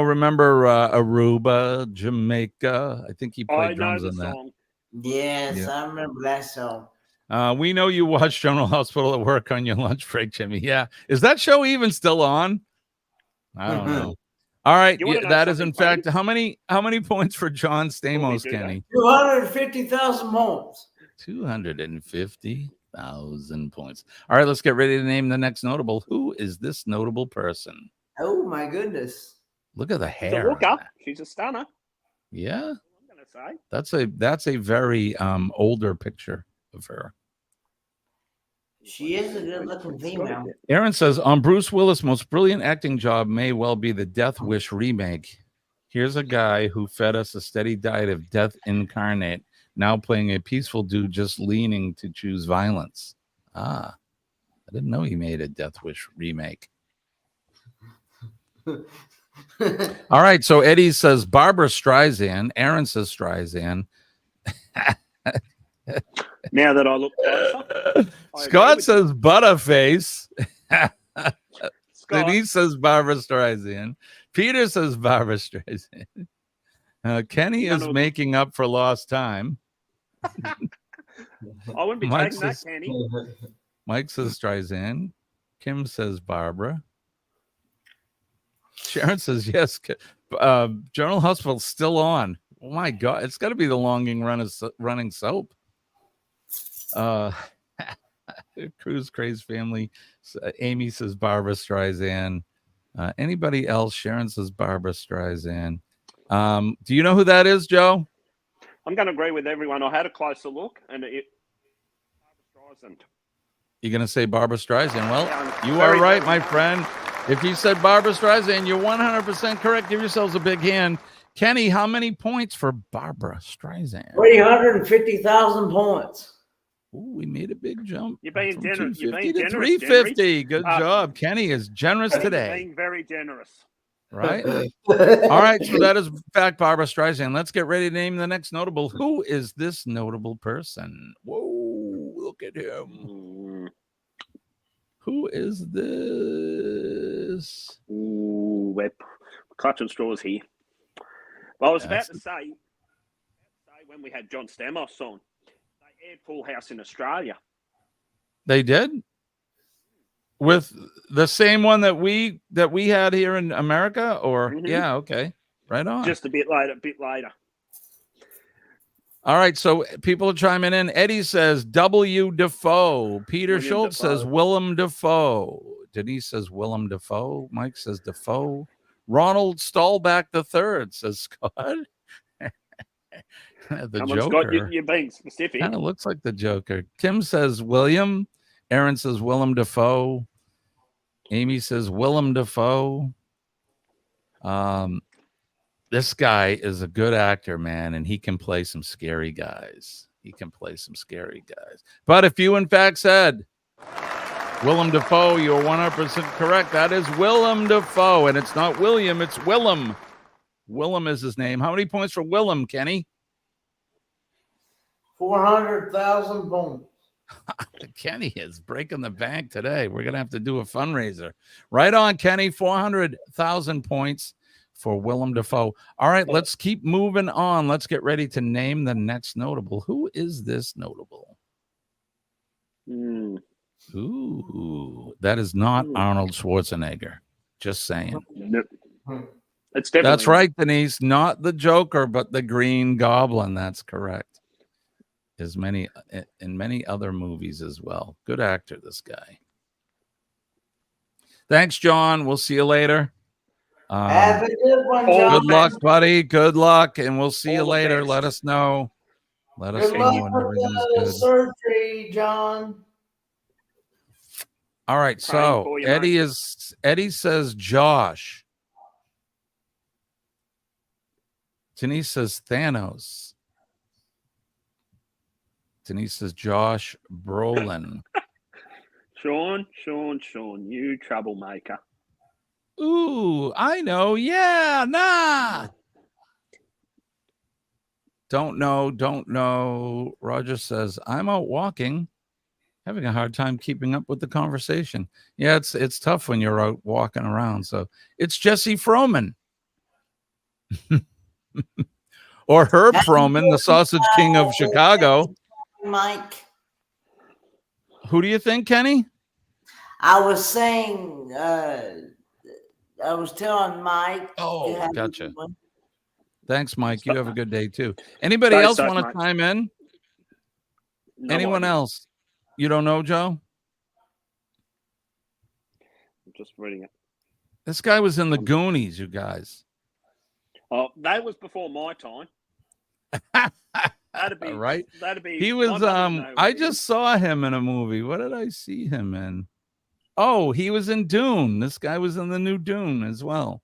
remember Aruba, Jamaica? I think he played drums in that. Song. Yes, yeah. I remember that song. We know you watch General Hospital at work on your lunch break, Jimmy. Yeah. Is that show even still on? I don't know. All right, that is in fact how many points for John Stamos, Kenny? 250,000 points. 250,000 points. All right, let's get ready to name the next notable. Who is this notable person? Oh my goodness! Look at the hair. She's a looker. She's a stunner. Yeah, I'm gonna say that's a very older picture of her. She is a good-looking female. Aaron says, on Bruce Willis' most brilliant acting job may well be the Death Wish remake. Here's a guy who fed us a steady diet of death incarnate, now playing a peaceful dude just leaning to choose violence. Ah. I didn't know he made a Death Wish remake. All right, so Eddie says Barbara Streisand. Aaron says Streisand. Now that I look closer, Scott says Butterface. Denise says Barbara Streisand. Peter says Barbara Streisand. Kenny is making up for lost time. I wouldn't be taking that, Kenny. Mike says Streisand. Kim says Barbara. Sharon says yes. General Hospital's still on. Oh my God, it's got to be the longing running soap. Cruise Craze family. Amy says Barbara Streisand. Anybody else? Sharon says Barbara Streisand. Do you know who that is, Joe? I'm going to agree with everyone. I had a closer look, and it Barbara Streisand. You're going to say Barbara Streisand. Well, you are right, my friend. If you said Barbara Streisand, you're 100% correct. Give yourselves a big hand. Kenny, how many points for Barbara Streisand? 350,000 points. Ooh, we made a big jump. You're being generous. You're being generous. 350. Good job. Kenny is generous today. Being very generous. Right? All right. So that is, in fact, Barbara Streisand. Let's get ready to name the next notable. Who is this notable person? Whoa, look at him. Who is this? Ooh, we're clutching straws here. Well, I was about to say when we had John Stamos on, they aired Full House in Australia. They did? With the same one that we had here in America? Or yeah, okay. Right on. Just a bit later. All right, so people are chiming in. Eddie says W. Defoe. Peter Schultz says Willem Dafoe. Denise says Willem Dafoe. Mike says Defoe. Ronald Stahlback III says Scott. The Joker. Scott, you're being specific. Kind of looks like the Joker. Tim says William. Aaron says Willem Dafoe. Amy says Willem Dafoe. This guy is a good actor, man, and he can play some scary guys. But if you, in fact, said Willem Dafoe, you're 100% correct. That is Willem Dafoe, and it's not William, it's Willem. Willem is his name. How many points for Willem, Kenny? 400,000 points. Kenny is breaking the bank today. We're going to have to do a fundraiser. Right on, Kenny. 400,000 points for Willem Dafoe. All right, let's keep moving on. Let's get ready to name the next notable. Who is this notable? Ooh, that is not Arnold Schwarzenegger. Just saying. It's definitely. That's right, Denise. Not the Joker, but the Green Goblin. That's correct. In many other movies as well. Good actor, this guy. Thanks, John. We'll see you later. Have a good one, John. Good luck, buddy. Good luck, and we'll see you later. Let us know. Let us know when everything's good. Surgery, John. All right, so Eddie says Josh. Denise says Thanos. Denise says Josh Brolin. Sean, you troublemaker. Ooh, I know. Yeah, nah. Don't know. Roger says, I'm out walking, having a hard time keeping up with the conversation. Yeah, it's tough when you're out walking around. So it's Jesse Froman. Or Herb Froman, the Sausage King of Chicago. Mike. Who do you think, Kenny? I was saying, I was telling Mike. Oh, gotcha. Thanks, Mike. You have a good day, too. Anybody else want to chime in? No. Anyone else? You don't know, Joe? I'm just reading it. This guy was in the Goonies, you guys. Oh, that was before my time. That'd be right. That'd be. He was. I just saw him in a movie. What did I see him in? Oh, he was in Dune. This guy was in the new Dune as well.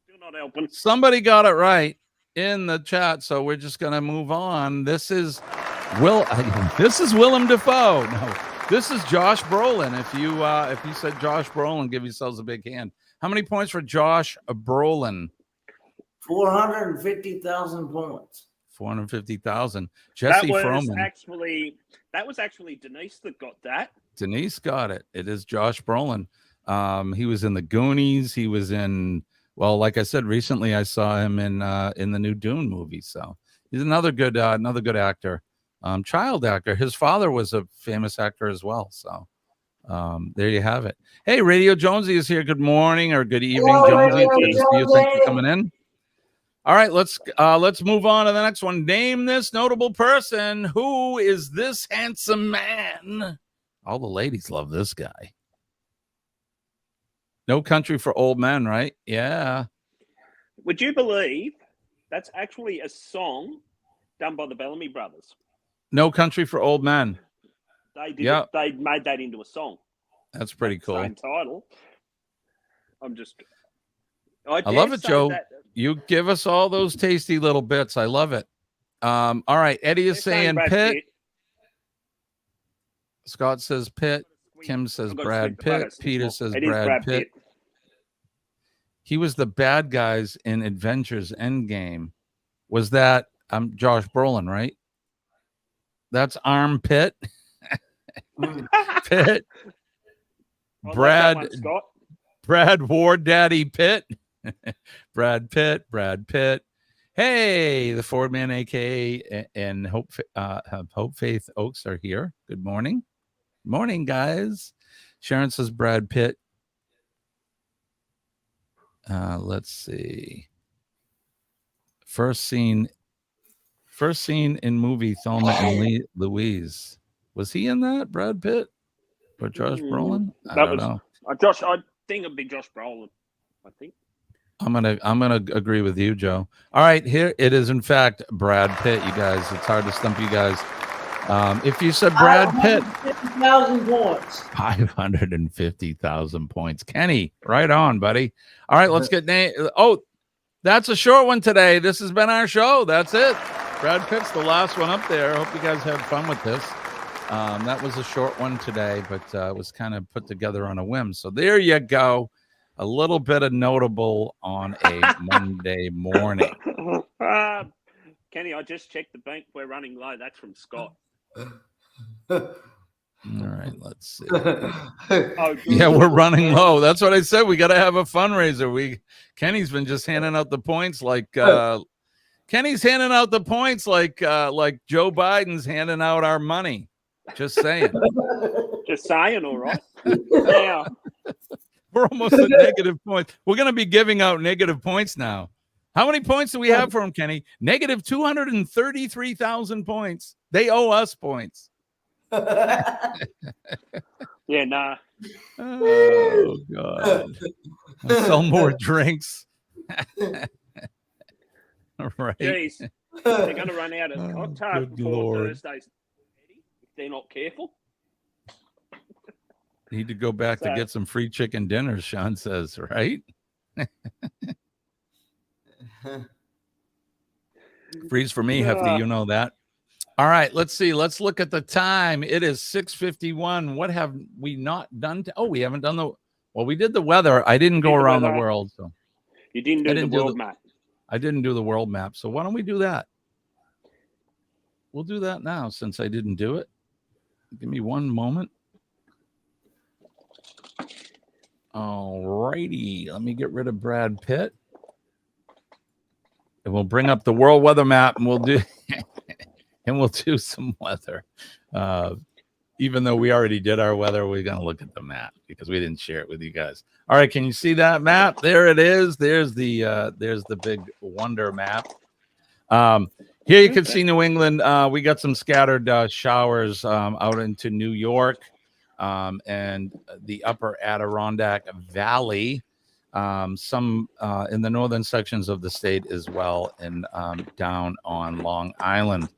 Still not helping. Somebody got it right in the chat, so we're just gonna move on. This is Willem Dafoe. No, This is Josh Brolin. If you said Josh Brolin, give yourselves a big hand. How many points for Josh Brolin? 450,000 points. 450,000. Jesse Froman. That was actually Denise that got that. Denise got it. It is Josh Brolin. He was in the Goonies. He was in, well, like I said, recently I saw him in the new Dune movie. So he's another good actor. Child actor. His father was a famous actor as well. So there you have it. Hey, Radio Jonesy is here. Good morning or good evening, Jonesy. Good to see you. Thanks for coming in. All right, let's move on to the next one. Name this notable person. Who is this handsome man? All the ladies love this guy. No Country for Old Men, right? Yeah. Would you believe that's actually a song done by the Bellamy Brothers? No Country for Old Men. They did. Yep. They made that into a song. That's pretty cool. Same title. I love it, Joe. You give us all those tasty little bits. I love it. All right. Eddie is saying Pitt. Scott says Pitt. Kim says Brad Pitt. Peter says Brad Pitt. He was the bad guys in Avengers Endgame. Was that Josh Brolin, right? That's Armpit. Pitt. Brad Ward Daddy Pitt. Brad Pitt. Hey, the Fordman, aka and Hope Faith Oaks are here. Good morning. Morning, guys. Sharon says Brad Pitt. Let's see. First scene in movie Thelma and Louise. Was he in that? Brad Pitt or Josh Brolin? I don't know. I think it'd be Josh Brolin. I think. I'm gonna agree with you, Joe. All right, here it is. In fact, Brad Pitt. You guys, it's hard to stump you guys. If you said Brad Pitt, 550,000 points. 550,000 points. Kenny, right on, buddy. All right, let's get that's a short one today. This has been our show. That's it. Brad Pitt's the last one up there. I hope you guys had fun with this. That was a short one today, but it was kind of put together on a whim. So there you go. A little bit of notable on a Monday morning. Kenny, I just checked the bank. We're running low. That's from Scott. All right, let's see. Yeah, we're running low. That's what I said. We got to have a fundraiser. Kenny's been just handing out the points like Kenny's handing out the points like Joe Biden's handing out our money. Just saying. Just saying, all right. Yeah. We're almost at negative points. We're going to be giving out negative points now. How many points do we have for him, Kenny? Negative 233,000 points. They owe us points. Yeah, nah. Oh, God. I'll sell more drinks. All right. Jeez. They're going to run out of cocktails before Thursday's if they're not careful. Need to go back to get some free chicken dinners, Sean says, right? Freeze for me, Hefty, you know that. All right, let's see. Let's look at the time. It is 6:51. What have we not done? We haven't done we did the weather. I didn't go around the world. So you didn't do the world map. I didn't do the world map. So why don't we do that? We'll do that now since I didn't do it. Give me one moment. All righty. Let me get rid of Brad Pitt. And we'll bring up the world weather map and we'll do some weather. Even though we already did our weather, we're going to look at the map because we didn't share it with you guys. All right, can you see that map? There it is. There's the big wonder map. Here you can see New England. We got some scattered showers out into New York and the upper Adirondack Valley. Some in the northern sections of the state as well, and down on Long Island.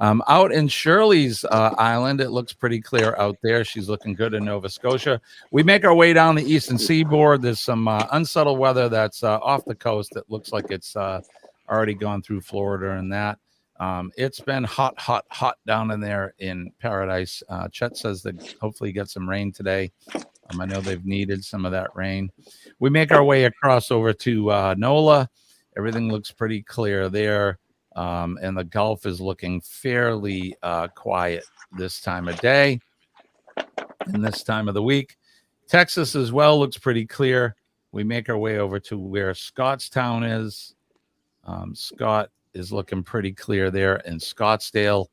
Out in Shirley's Island, it looks pretty clear out there. She's looking good in Nova Scotia. We make our way down the eastern seaboard. There's some unsettled weather that's off the coast that looks like it's already gone through Florida and that. It's been hot, hot, hot down in there in Paradise. Chet says that hopefully get some rain today. I know they've needed some of that rain. We make our way across over to NOLA. Everything looks pretty clear there. And the Gulf is looking fairly quiet this time of day and this time of the week. Texas as well looks pretty clear. We make our way over to where Scottstown is. Scott is looking pretty clear there in Scottsdale,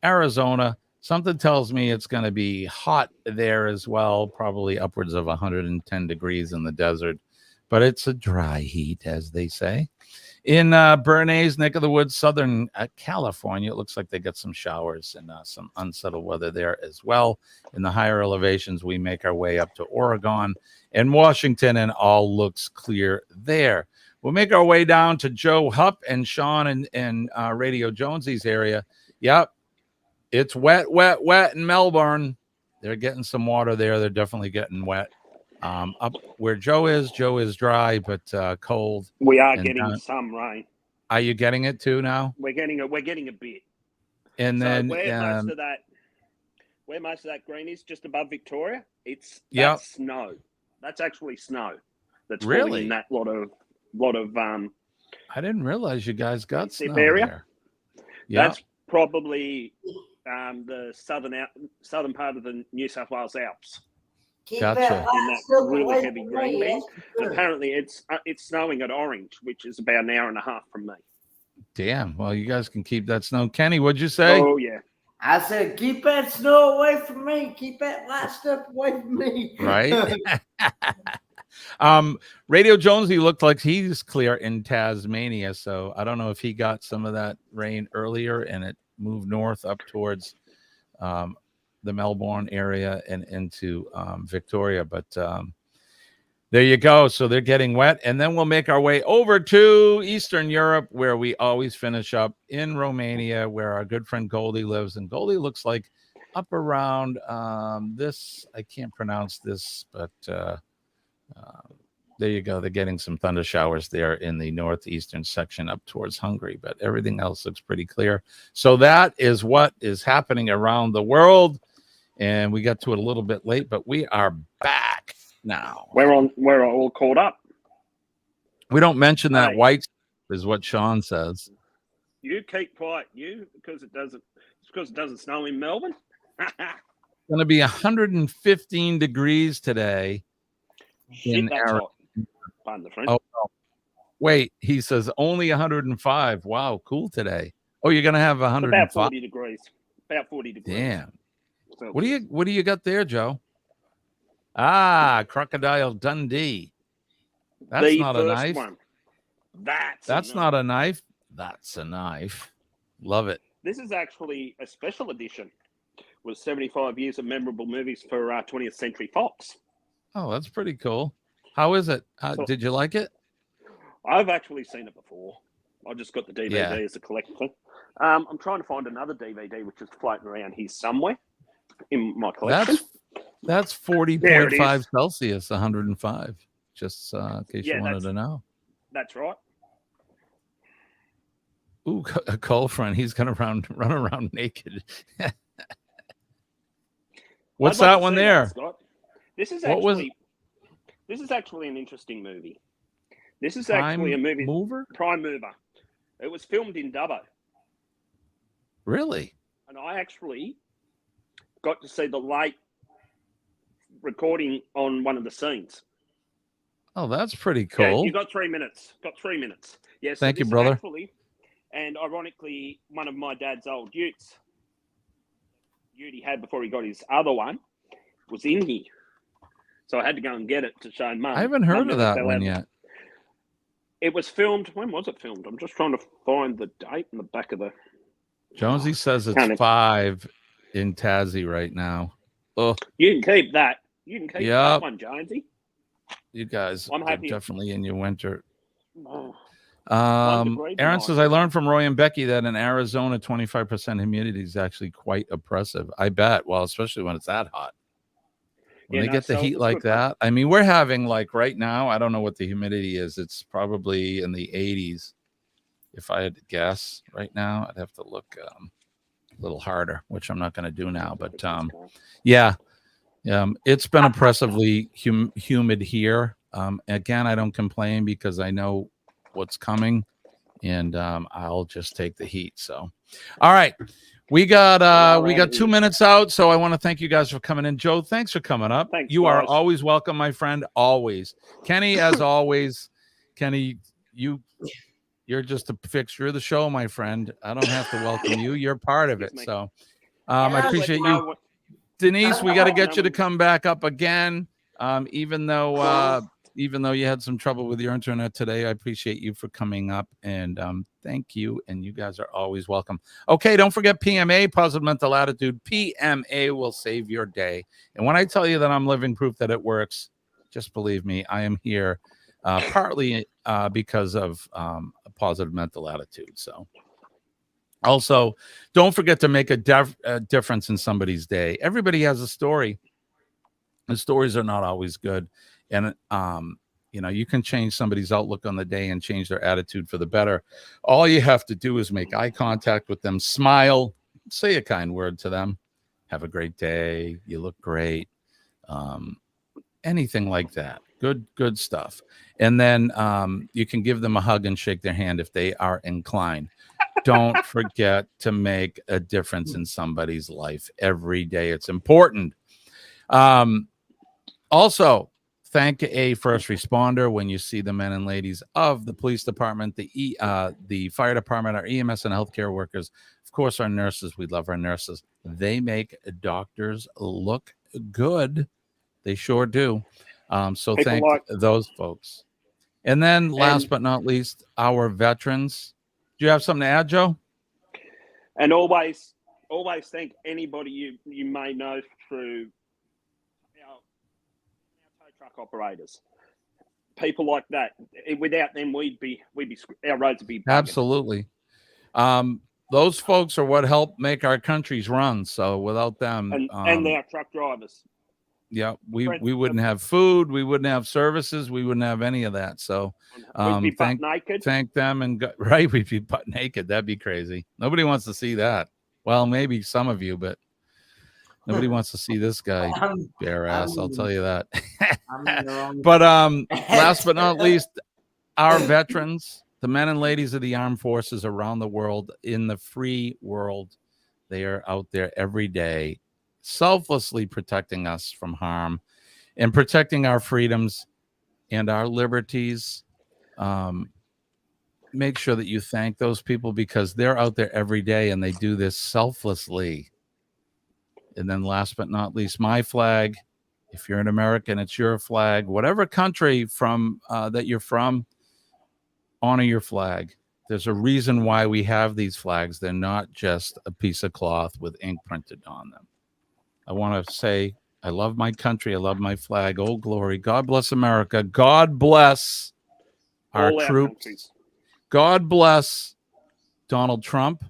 Arizona. Something tells me it's going to be hot there as well, probably upwards of 110 degrees in the desert, but it's a dry heat, as they say. In Bernays, neck of the woods, Southern California, it looks like they got some showers and some unsettled weather there as well. In the higher elevations, we make our way up to Oregon and Washington, and all looks clear there. We'll make our way down to Joe Hupp and Sean and Radio Jonesy's area. Yep, it's wet in Melbourne. They're getting some water there. They're definitely getting wet. Up where Joe is dry but cold. We are getting some rain. Are you getting it too now? We're getting a bit. And so then where most of that green is, just above Victoria, that's snow. That's actually snow. That's falling in that lot of. I didn't realize you guys got snow area. There. Yeah, that's probably the southern part of the New South Wales Alps. Gotcha. In that really heavy green band. Apparently, it's snowing at Orange, which is about an hour and a half from me. Damn. Well, you guys can keep that snow. Kenny, what'd you say? Oh yeah. I said, keep that snow away from me. Keep that white stuff away from me. Right. Radio Jonesy looked like he's clear in Tasmania, so I don't know if he got some of that rain earlier and it moved north up towards the Melbourne area and into Victoria, but there you go. So they're getting wet, and then we'll make our way over to Eastern Europe, where we always finish up in Romania, where our good friend Goldie lives. And Goldie looks like up around this. I can't pronounce this, but there you go. They're getting some thunder showers there in the northeastern section up towards Hungary, but everything else looks pretty clear. So that is what is happening around the world. And we got to it a little bit late, but we are back now. We're all caught up. We don't mention that white is what Sean says. You keep quiet, because it doesn't snow in Melbourne. It's going to be 115 degrees today. Shit, that's hot. Pardon the French. Oh, wait, he says only 105. Wow, cool today. Oh, you're going to have 105. About 40 degrees. About 40 degrees. Damn. So, what do you got there, Joe? Crocodile Dundee. That's not a knife. One. That's not a knife. That's a knife. Love it. This is actually a special edition. It was 75 years of memorable movies for 20th Century Fox. Oh, that's pretty cool. How is it? Did you like it? I've actually seen it before. I just got the DVD as a collector. I'm trying to find another DVD which is floating around here somewhere in my collection. That's 40.5 Celsius, 105. Just in case you wanted to know. That's right. Ooh, a cold front. He's gonna run around naked. What's that one there? This is actually an interesting movie. This is actually a movie. Prime Mover. It was filmed in Dubbo. Really? And I actually got to see the late recording on one of the scenes. Oh, that's pretty cool. Yeah, you got 3 minutes. Yes. Thank you, brother. And ironically, one of my dad's old utes, he had before he got his other one, was in here. So I had to go and get it to show Mum. I haven't heard of that one yet. It was filmed. When was it filmed? I'm just trying to find the date in the back of the. Jonesy says it's 5 in Tassie right now. Oh, you can keep that. You can keep that one, Jonesy. You guys are definitely in your winter. Oh. Aaron says, I learned from Roy and Becky that in Arizona, 25% humidity is actually quite oppressive. I bet. Well, especially when it's that hot. When they get the heat like that. I mean, we're having like right now, I don't know what the humidity is. It's probably in the 80s. If I had to guess right now, I'd have to look a little harder, which I'm not going to do now. But it's been oppressively humid here. Again, I don't complain because I know what's coming, and I'll just take the heat. So, all right. We got 2 minutes out, so I want to thank you guys for coming in. Joe, thanks for coming up. Thanks, you are guys. always welcome, my friend. Always. Kenny, as always. Kenny, you're just a fixture of the show, my friend. I don't have to welcome you. You're part of it. So I appreciate you. Denise, we got to get you to come back up again. Even though you had some trouble with your internet today, I appreciate you for coming up, and thank you. And you guys are always welcome. Okay, don't forget PMA, Positive Mental Attitude. PMA will save your day. And when I tell you that I'm living proof that it works, just believe me, I am here partly because of a positive mental attitude. So. Also, don't forget to make a difference in somebody's day. Everybody has a story. The stories are not always good. And, you can change somebody's outlook on the day and change their attitude for the better. All you have to do is make eye contact with them, smile, say a kind word to them. Have a great day. You look great. Anything like that. Good stuff. And then you can give them a hug and shake their hand if they are inclined. Don't forget to make a difference in somebody's life every day. It's important. Also, thank a first responder when you see the men and ladies of the police department, the fire department, our EMS and healthcare workers. Of course, our nurses. We love our nurses. They make doctors look good. They sure do. So thank those folks. And then last but not least, our veterans. Do you have something to add, Joe? And always thank anybody you may know through our tow truck operators. People like that. Without them, our roads would be bugging. Absolutely. Those folks are what help make our countries run. So without them, and our truck drivers. Yeah, we wouldn't have food, we wouldn't have services, we wouldn't have any of that. So we'd be butt naked. Thank them right, we'd be butt naked. That'd be crazy. Nobody wants to see that. Well, maybe some of you, but nobody wants to see this guy bare ass. I'll tell you that. But last but not least, our veterans, the men and ladies of the armed forces around the world, in the free world, they are out there every day, selflessly protecting us from harm and protecting our freedoms and our liberties. Make sure that you thank those people because they're out there every day and they do this selflessly. And then last but not least, my flag. If you're an American, it's your flag. Whatever country that you're from, honor your flag. There's a reason why we have these flags. They're not just a piece of cloth with ink printed on them. I want to say, I love my country. I love my flag. Oh, glory. God bless America. God bless our troops. God bless Donald Trump.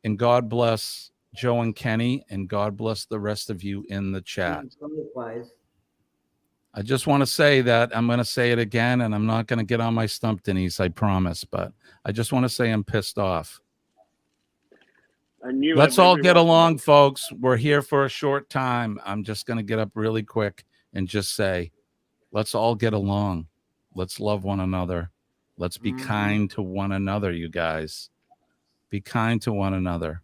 And God bless Joe and Kenny. And God bless the rest of you in the chat. I just want to say that I'm going to say it again, and I'm not going to get on my stump, Denise, I promise. But I just want to say I'm pissed off. Let's all get along, folks. We're here for a short time. I'm just going to get up really quick and just say, let's all get along. Let's love one another. Let's be kind to one another, you guys. Be kind to one another.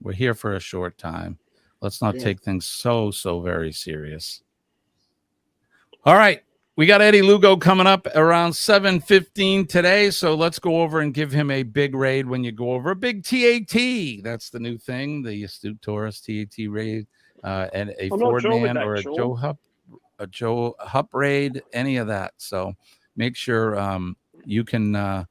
We're here for a short time. Let's not take things so very serious. All right. We got Eddie Lugo coming up around 7:15 today, so let's go over and give him a big raid when you go over. A big TAT. That's the new thing, the Astute Tourist TAT raid, and a Fordman or a Joe Hupp raid, any of that. So make sure you can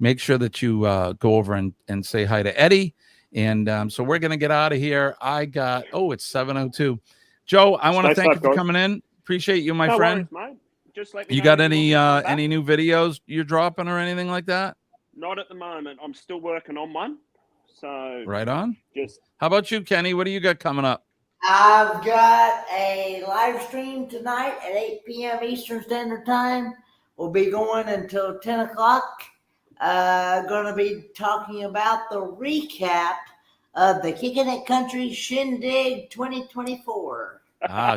make sure that you go over and say hi to Eddie. And so we're going to get out of here. It's 7:02. Joe, I want to thank you for coming in. Appreciate you, my friend. Worries, mate. Just let me you got any new videos you're dropping or anything like that? Not at the moment. I'm still working on one. So right on. How about you, Kenny? What do you got coming up? I've got a live stream tonight at 8 p.m. Eastern Standard Time. We'll be going until 10 o'clock. going to be talking about the recap of the Kicking It Country Shindig 2024.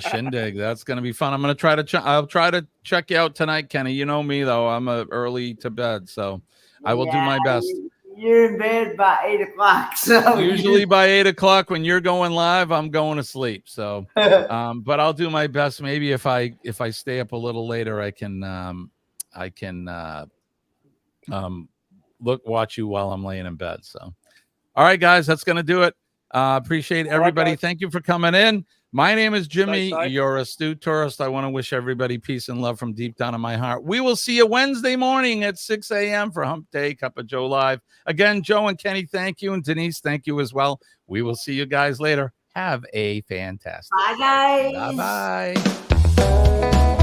Shindig. That's going to be fun. I'm going to try to I'll try to check you out tonight, Kenny. You know me, though. I'm early to bed, so I will do my best. You're in bed by 8 o'clock. So usually by 8 o'clock when you're going live, I'm going to sleep. So, but I'll do my best. Maybe if I stay up a little later, I can watch you while I'm laying in bed. So, all right, guys, that's going to do it. Appreciate everybody. Thank you for coming in. My name is Jimmy. You're Astute Tourist. I want to wish everybody peace and love from deep down in my heart. We will see you Wednesday morning at 6 a.m. for Hump Day, Cup of Joe Live. Again, Joe and Kenny, thank you. And Denise, thank you as well. We will see you guys later. Have a fantastic Bye, guys. Bye-bye.